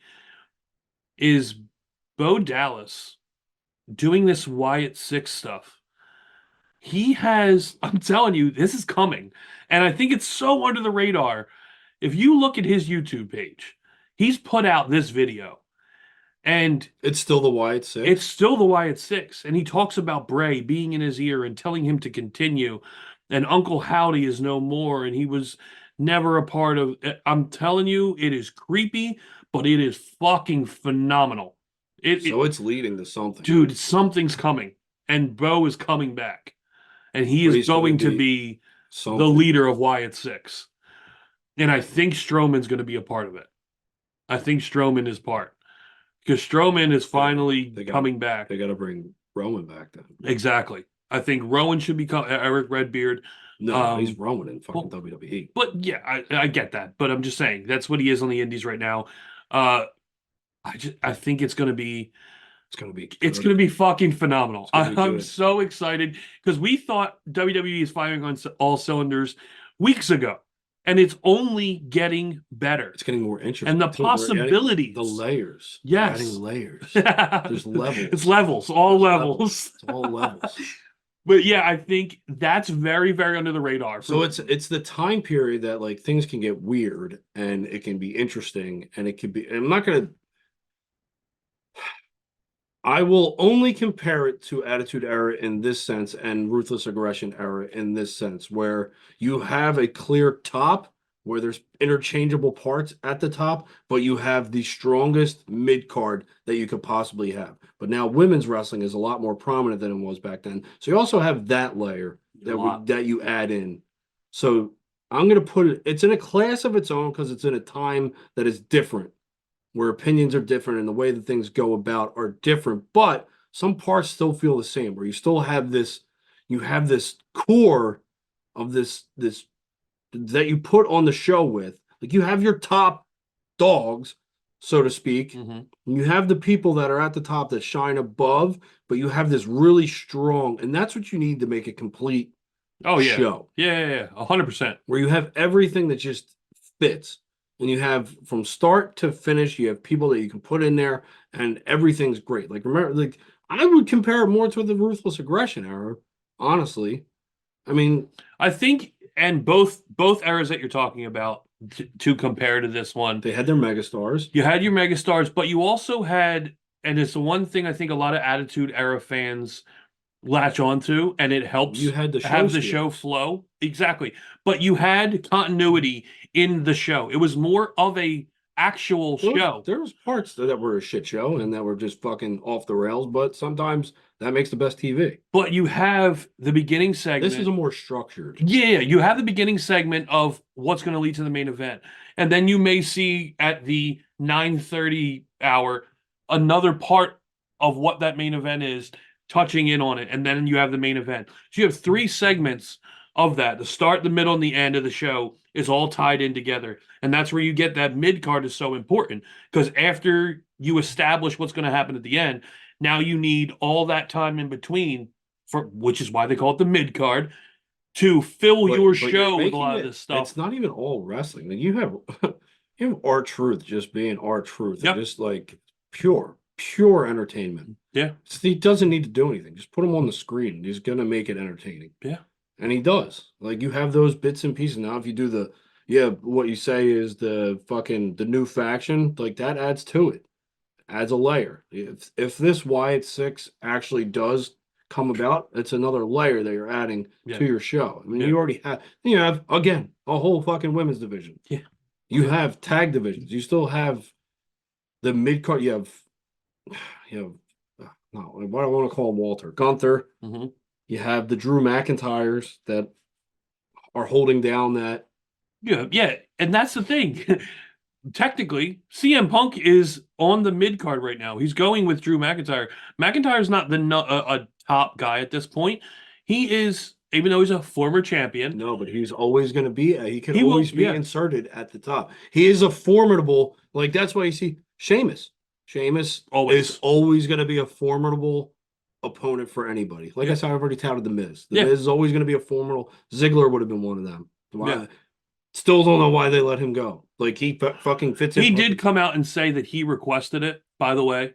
is Bo Dallas doing this Wyatt Six stuff. I'm telling you, this is coming. And I think it's so under the radar. If you look at his YouTube page, he's put out this video. And it's still the Wyatt Six? It's still the Wyatt Six. And he talks about Bray being in his ear and telling him to continue. And Uncle Howdy is no more. And he was never a part of... I'm telling you, it is creepy, but it is fucking phenomenal. It's leading to something. Dude, something's coming. And Bo is coming back. And he is going to be the leader of Wyatt Six. And I think Strowman's going to be a part of it. I think Strowman is part. Because Strowman is finally coming back. They got to bring Roman back then. Exactly. I think Rowan should become Eric Redbeard. No, he's Roman in fucking WWE. But yeah, I get that. But I'm just saying, that's what he is on the indies right now. I think it's going to be... It's going to be fucking phenomenal. I'm so excited because we thought WWE is firing on all cylinders weeks ago, and it's only getting better. It's getting more interesting. And the possibilities. The layers. Yes. Adding layers. There's levels. It's levels. All levels. It's all levels. But yeah, I think that's very, very under the radar. So it's the time period that things can get weird and it can be interesting and it can be... I'm not going to... I will only compare it to Attitude Era in this sense and Ruthless Aggression Era in this sense, where you have a clear top, where there's interchangeable parts at the top, but you have the strongest mid-card that you could possibly have. But now women's wrestling is a lot more prominent than it was back then. So you also have that layer that you add in. So I'm going to put it, it's in a class of its own because it's in a time that is different, where opinions are different and the way that things go about are different, but some parts still feel the same, where you still have this, core of this that you put on the show with. You have your top dogs, so to speak, and you have the people that are at the top that shine above, but you have this really strong, and that's what you need to make a complete show. Yeah, 100%. Where you have everything that just fits. And you have from start to finish, you have people that you can put in there, and everything's great. Like remember, like I would compare it more to the Ruthless Aggression era, honestly. I mean, I think, and both eras that you're talking about to compare to this one, they had their megastars. You had your megastars, but you also had, and it's the one thing I think a lot of Attitude Era fans latch onto, and it helps You had the show have the steals. show flow. Exactly. But you had continuity in the show. It was more of a actual show. There was parts that were a shit show and that were just fucking off the rails, but sometimes that makes the best TV. But you have the beginning segment. This is a more structured. Yeah, you have the beginning segment of what's going to lead to the main event. And then you may see at the 9:30 hour another part of what that main event is, touching in on it. And then you have the main event. So you have 3 segments of that. The start, the middle, and the end of the show is all tied in together. And that's where you get that mid card is so important. Because after you establish what's going to happen at the end, now you need all that time in between, for which is why they call it the mid card, to fill your show with a lot of this stuff. It's not even all wrestling. Like you have R-Truth just being R-Truth. Yep. Just like pure entertainment. Yeah. So he doesn't need to do anything. Just put him on the screen. He's gonna make it entertaining. Yeah. And he does. Like you have those bits and pieces. Now if you do what you say is the new faction, like that adds to it. Adds a layer. If this Wyatt 6 actually does come about, it's another layer that you're adding to your show. I mean, you already have again a whole fucking women's division. Yeah. You have tag divisions. You still have the mid card. You have no, what do I want to call him, Walter Gunther. Mm-hmm. You have the Drew McIntyres that are holding down that. Yeah, and that's the thing. Technically, CM Punk is on the mid card right now. He's going with Drew McIntyre. McIntyre's not a top guy at this point. He is, even though he's a former champion. No, but he's always going to be. He can always be inserted at the top. He is a formidable. Like that's why you see Sheamus. Sheamus is always going to be a formidable opponent for anybody. Like I said, I've already touted the Miz. The Miz is always going to be a formidable. Ziggler would have been one of them. Still don't know why they let him go. Like he fucking fits in. He did come out and say that he requested it. By the way,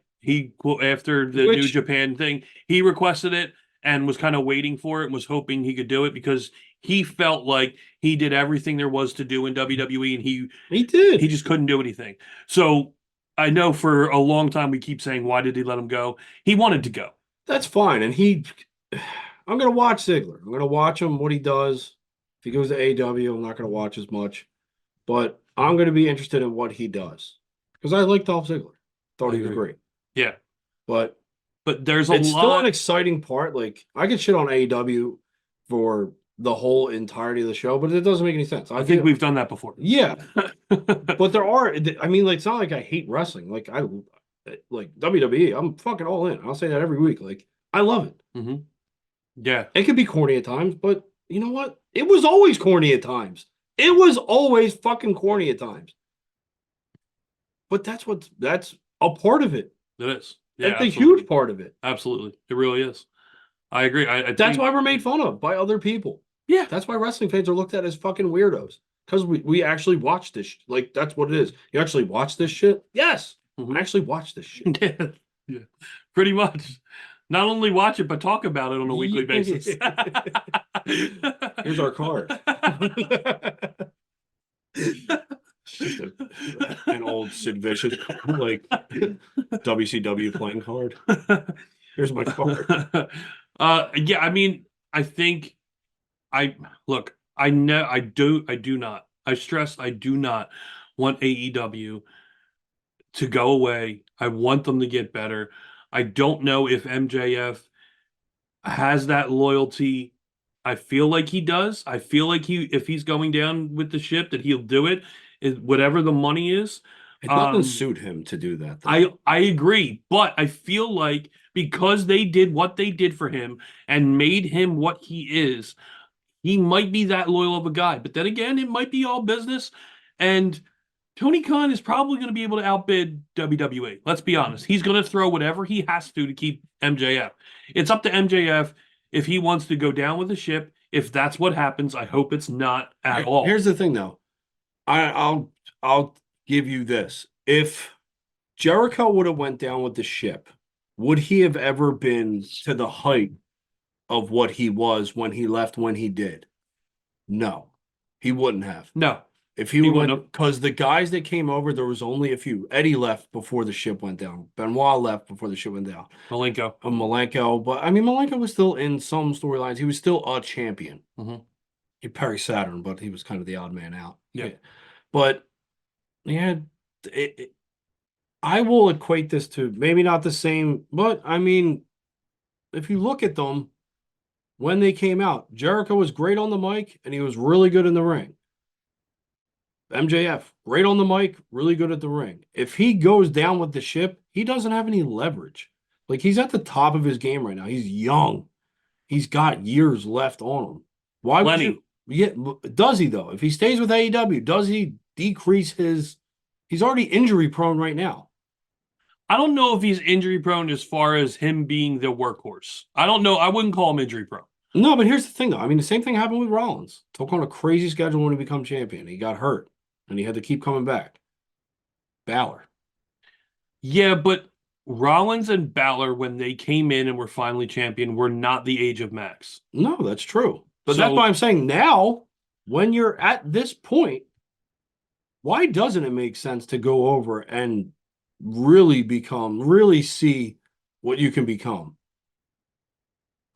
after the New Japan thing, he requested it and was kind of waiting for it and was hoping he could do it because he felt like he did everything there was to do in WWE and he just couldn't do anything. So I know for a long time we keep saying, why did he let him go? He wanted to go. That's fine. And I'm going to watch Ziggler. I'm going to watch him, what he does. If he goes to AEW, I'm not going to watch as much. But I'm going to be interested in what he does. Because I like Dolph Ziggler. Thought he was great. Yeah. But there's it's still an exciting part. Like, I could shit on AEW for the whole entirety of the show, but it doesn't make any sense. I think we've done that before. Yeah. But there are, I mean, like, it's not like I hate wrestling. Like, I like WWE. I'm fucking all in. I'll say that every week. Like, I love it. Mm-hmm. Yeah. It could be corny at times, but you know what? It was always corny at times. It was always fucking corny at times. But that's a part of it. It is. Yeah, that's a huge part of it. Absolutely. It really is. I agree. That's why we're made fun of by other people. Yeah. That's why wrestling fans are looked at as fucking weirdos. Because we actually watch this. Like, that's what it is. You actually watch this shit? Yes. I actually watch this shit. Yeah. Pretty much. Not only watch it, but talk about it on a weekly basis. Here's our card. Just an old Sid Vicious, like WCW playing card. Here's my card. Yeah, I mean, I think I do not. I stress I do not want AEW to go away. I want them to get better. I don't know if MJF has that loyalty. I feel like he does. I feel like if he's going down with the ship, that he'll do it, whatever the money is. It doesn't suit him to do that. I agree, but I feel like because they did what they did for him and made him what he is, he might be that loyal of a guy. But then again, it might be all business, and Tony Khan is probably going to be able to outbid WWE. Let's be honest. He's going to throw whatever he has to keep MJF. It's up to MJF if he wants to go down with the ship. If that's what happens, I hope it's not at all. Here's the thing, though. I'll give you this. If Jericho would have went down with the ship, would he have ever been to the height of what he was when he left when he did? No, he wouldn't have. No. If he went, because the guys that came over, there was only a few. Eddie left before the ship went down. Benoit left before the ship went down. Malenko. But I mean, Malenko was still in some storylines. He was still a champion. He Perry Saturn, but he was kind of the odd man out. Yeah. But yeah, I will equate this to maybe not the same, but I mean, if you look at them when they came out, Jericho was great on the mic and he was really good in the ring. MJF, great on the mic, really good at the ring. If he goes down with the ship, he doesn't have any leverage. Like, he's at the top of his game right now. He's young. He's got years left on him. Why would you? Yeah, does he though? If he stays with AEW, does he decrease his? He's already injury prone right now. I don't know if he's injury prone as far as him being the workhorse. I don't know. I wouldn't call him injury prone. No, but here's the thing though. I mean, the same thing happened with Rollins. Took on a crazy schedule when he became champion. He got hurt and he had to keep coming back. Balor. Yeah, but Rollins and Balor, when they came in and were finally champion, were not the age of Max. No, that's true. But that's why I'm saying now, when you're at this point, why doesn't it make sense to go over and really see what you can become?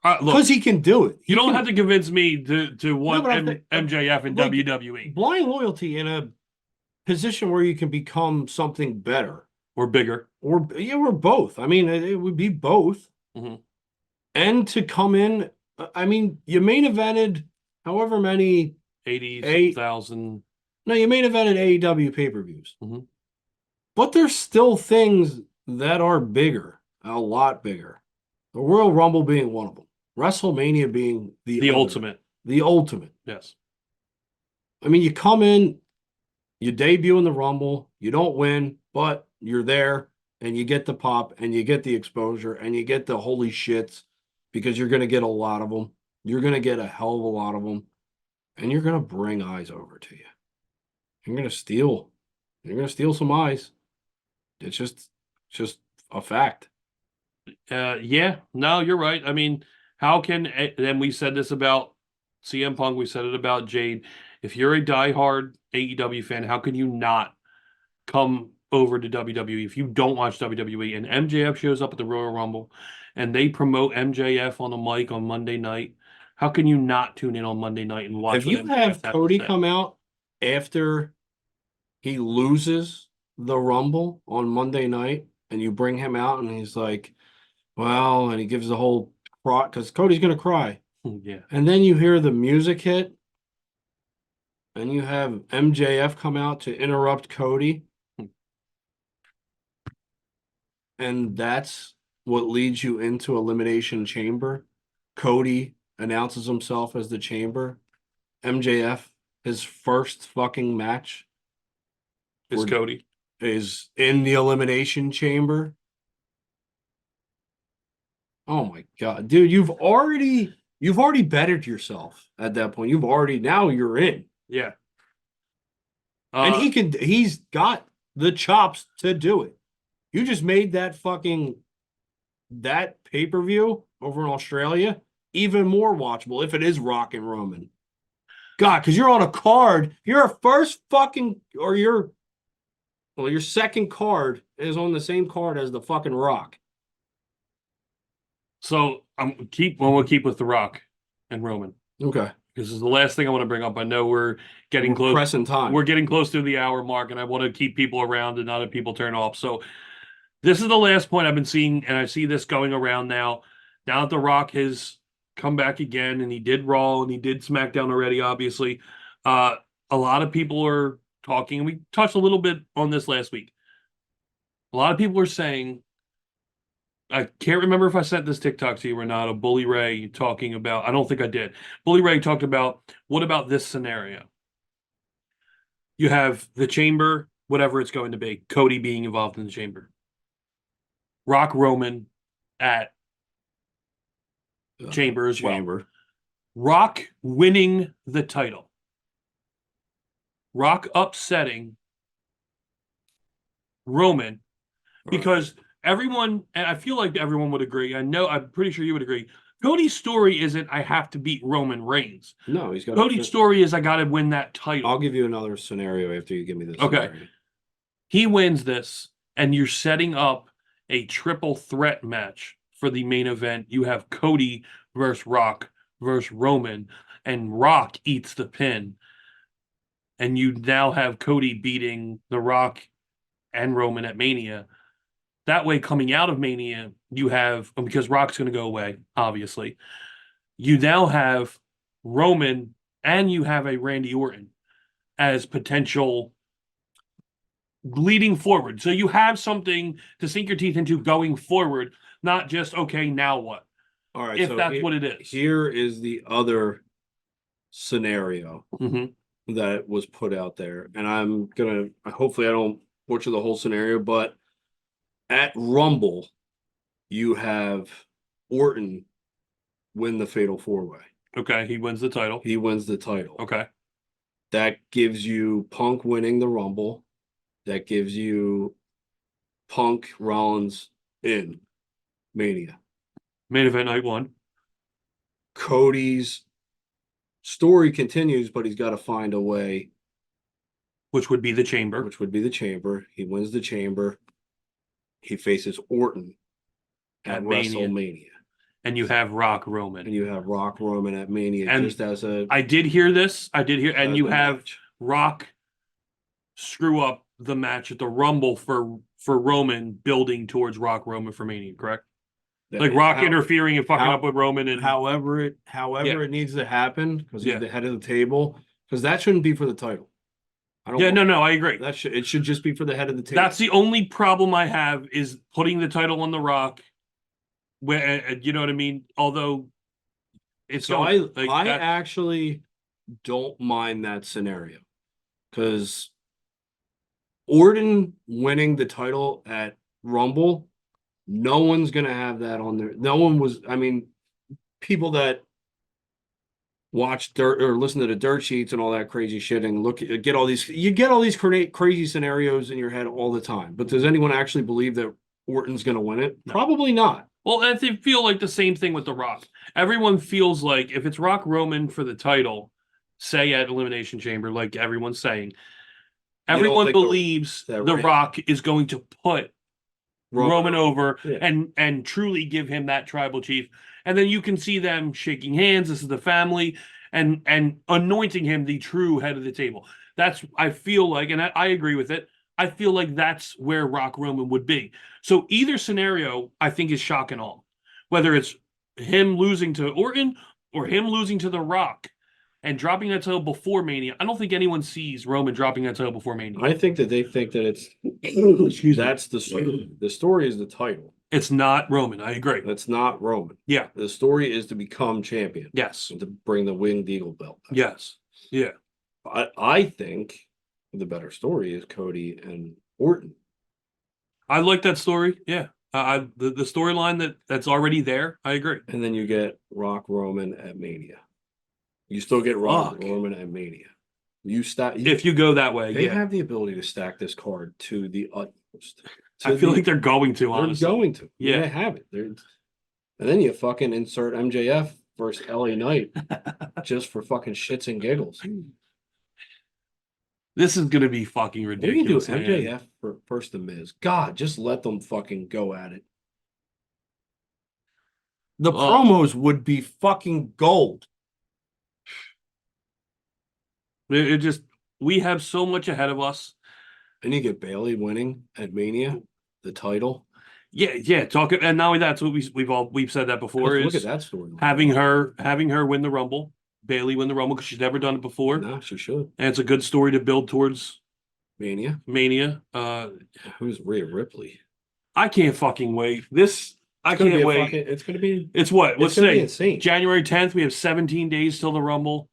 Because he can do it. You don't have to convince me to want MJF and WWE. Blind loyalty in a position where you can become something better. Or bigger. Or both. I mean, it would be both. And to come in, I mean, you main evented however many 80,000. No, you main evented AEW pay-per-views. But there's still things that are bigger, a lot bigger. The Royal Rumble being one of them. WrestleMania being the ultimate. The ultimate. Yes. I mean, you come in, you debut in the Rumble, you don't win, but you're there, and you get the pop, and you get the exposure, and you get the holy shits, because you're going to get a lot of them. You're going to get a hell of a lot of them, and you're going to bring eyes over to you. You're going to steal. You're going to steal some eyes. It's just a fact. Yeah. No, you're right. I mean, how can, and we said this about CM Punk, we said it about Jade. If you're a diehard AEW fan, how can you not come over to WWE if you don't watch WWE? And MJF shows up at the Royal Rumble and they promote MJF on the mic on Monday night. How can you not tune in on Monday night and watch? If you have Cody come out after he loses the Rumble on Monday night and you bring him out and he's like, well, and he gives the whole cry, because Cody's going to cry. Yeah. And then you hear the music hit and you have MJF come out to interrupt Cody. And that's what leads you into Elimination Chamber. Cody announces himself as the Chamber. MJF, his first fucking match Cody is in the Elimination Chamber. Oh my God, dude, you've already bettered yourself at that point. Now you're in. Yeah. And he's got the chops to do it. You just made that pay-per-view over in Australia even more watchable if it is Rock and Roman. God, because you're on a card. Your second card is on the same card as the fucking Rock. So we'll keep with The Rock and Roman. Okay. This is the last thing I want to bring up. I know we're getting close. Pressing time. We're getting close to the hour mark, and I want to keep people around and not have people turn off. So this is the last point I've been seeing, and I see this going around now. Now that The Rock has come back again, and he did Raw and he did SmackDown already, obviously. A lot of people are talking, and we touched a little bit on this last week. A lot of people are saying, I can't remember if I sent this TikTok to you or not, of Bully Ray talking about, I don't think I did. Bully Ray talked about, what about this scenario? You have the Chamber, whatever it's going to be, Cody being involved in the Chamber. Rock Roman at Chamber as well. Rock winning the title. Rock upsetting Roman, because everyone, and I feel like everyone would agree. I'm pretty sure you would agree. Cody's story isn't I have to beat Roman Reigns. No, he's got Cody's story is I got to win that title. I'll give you another scenario after you give me this. Okay. Scenario. He wins this, and you're setting up a triple threat match for the main event. You have Cody versus Rock versus Roman, and Rock eats the pin. And you now have Cody beating The Rock and Roman at Mania. That way, coming out of Mania, you have, because Rock's going to go away, obviously, you now have Roman and you have a Randy Orton as potential leading forward. So you have something to sink your teeth into going forward, not just, okay, now what? All right. If that's what it is. Here is the other scenario that was put out there. And hopefully I don't butcher the whole scenario, but at Rumble, you have Orton win the Fatal 4-Way. Okay, he wins the title. He wins the title. Okay. That gives you Punk winning the Rumble. That gives you Punk Rollins in Mania. Main event night 1. Cody's story continues, but he's got to find a way. Which would be the Chamber. He wins the Chamber. He faces Orton at WrestleMania. And you have Rock Roman. At Mania. And just as a I did hear this. And you have Rock screw up the match at the Rumble for Roman, building towards Rock Roman for Mania, correct? Like Rock interfering and fucking up with Roman, and however it needs to happen, because he's the head of the table, because that shouldn't be for the title. No, I agree. It should just be for the head of the table. That's the only problem I have, is putting the title on The Rock. Where, you know what I mean? Although it's so I actually don't mind that scenario, because Orton winning the title at Rumble, no one's gonna have that on there. No one was. I mean, people that watch dirt or listen to the dirt sheets and all that crazy shit and get all these crazy scenarios in your head all the time. But does anyone actually believe that Orton's gonna win it? No. Probably not. Well, I feel like the same thing with The Rock. Everyone feels like if it's Rock Roman for the title, say at Elimination Chamber, like everyone's saying, everyone believes The Rock is going to put Roman over and truly give him that tribal chief. And then you can see them shaking hands. This is the family, and anointing him the true head of the table. That's, I feel like, and I agree with it. I feel like that's where Rock Roman would be. So either scenario, I think, is shock and awe. Whether it's him losing to Orton or him losing to The Rock and dropping that title before Mania. I don't think anyone sees Roman dropping that title before Mania. I think that they think that it's that's the story. The story is the title. It's not Roman. I agree. That's not Roman. Yeah. The story is to become champion. Yes. And to bring the Winged Eagle belt back. Yes. Yeah. I think the better story is Cody and Orton. I like that story. Yeah. The storyline that's already there. I agree. And then you get Rock Roman at Mania. You still get Rock Roman at Mania. If you go that way, they have the ability to stack this card to the utmost. I feel like they're going to, honestly. They're going to. Yeah. They have it. And then you fucking insert MJF versus LA Knight just for fucking shits and giggles. This is going to be fucking ridiculous. What do you do? MJF versus The Miz. God, just let them fucking go at it. The promos would be fucking gold. It just, we have so much ahead of us. And you get Bayley winning at Mania, the title. Yeah. And not only that, so we've said that before. Look at that story. Having her win the Rumble, Bayley win the Rumble, because she's never done it before. No, she should. And it's a good story to build towards Mania. Who's Rhea Ripley? I can't fucking wait. I can't wait. It's gonna be. It's what? Let's say insane. January 10th. We have 17 days till the Rumble.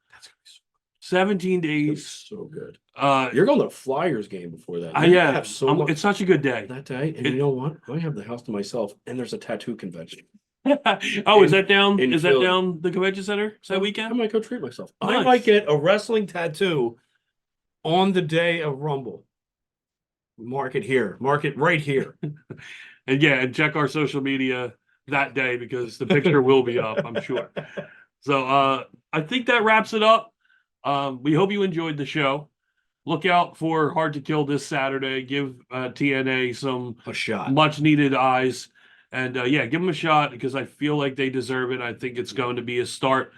17 days. So good. You're going to the Flyers game before that. Yeah. It's such a good day. That day. And you know what? I have the house to myself, and there's a tattoo convention. Is that down? Is that down the convention center? Is that weekend? I might go treat myself. Nice. I might get a wrestling tattoo on the day of Rumble. Mark it here. Mark it right here. And yeah, and check our social media that day because the picture will be up, I'm sure. So I think that wraps it up. We hope you enjoyed the show. Look out for Hard to Kill this Saturday. Give TNA A shot. much needed eyes. And yeah, give them a shot because I feel like they deserve it. I think it's going to be a start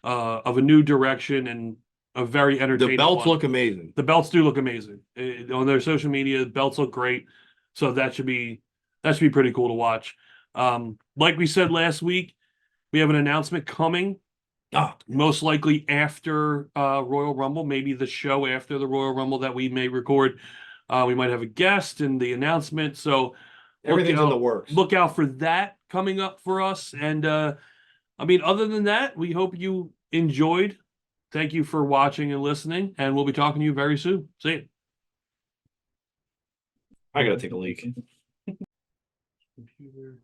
of a new direction and a very entertaining The belts one. look amazing. The belts do look amazing. On their social media, the belts look great. So that should be pretty cool to watch. Like we said last week, we have an announcement coming. Most likely after Royal Rumble, maybe the show after the Royal Rumble that we may record. We might have a guest in the announcement. So everything's in the works. Look out for that coming up for us. And I mean, other than that, we hope you enjoyed. Thank you for watching and listening, and we'll be talking to you very soon. See you. I gotta take a leak. Computer.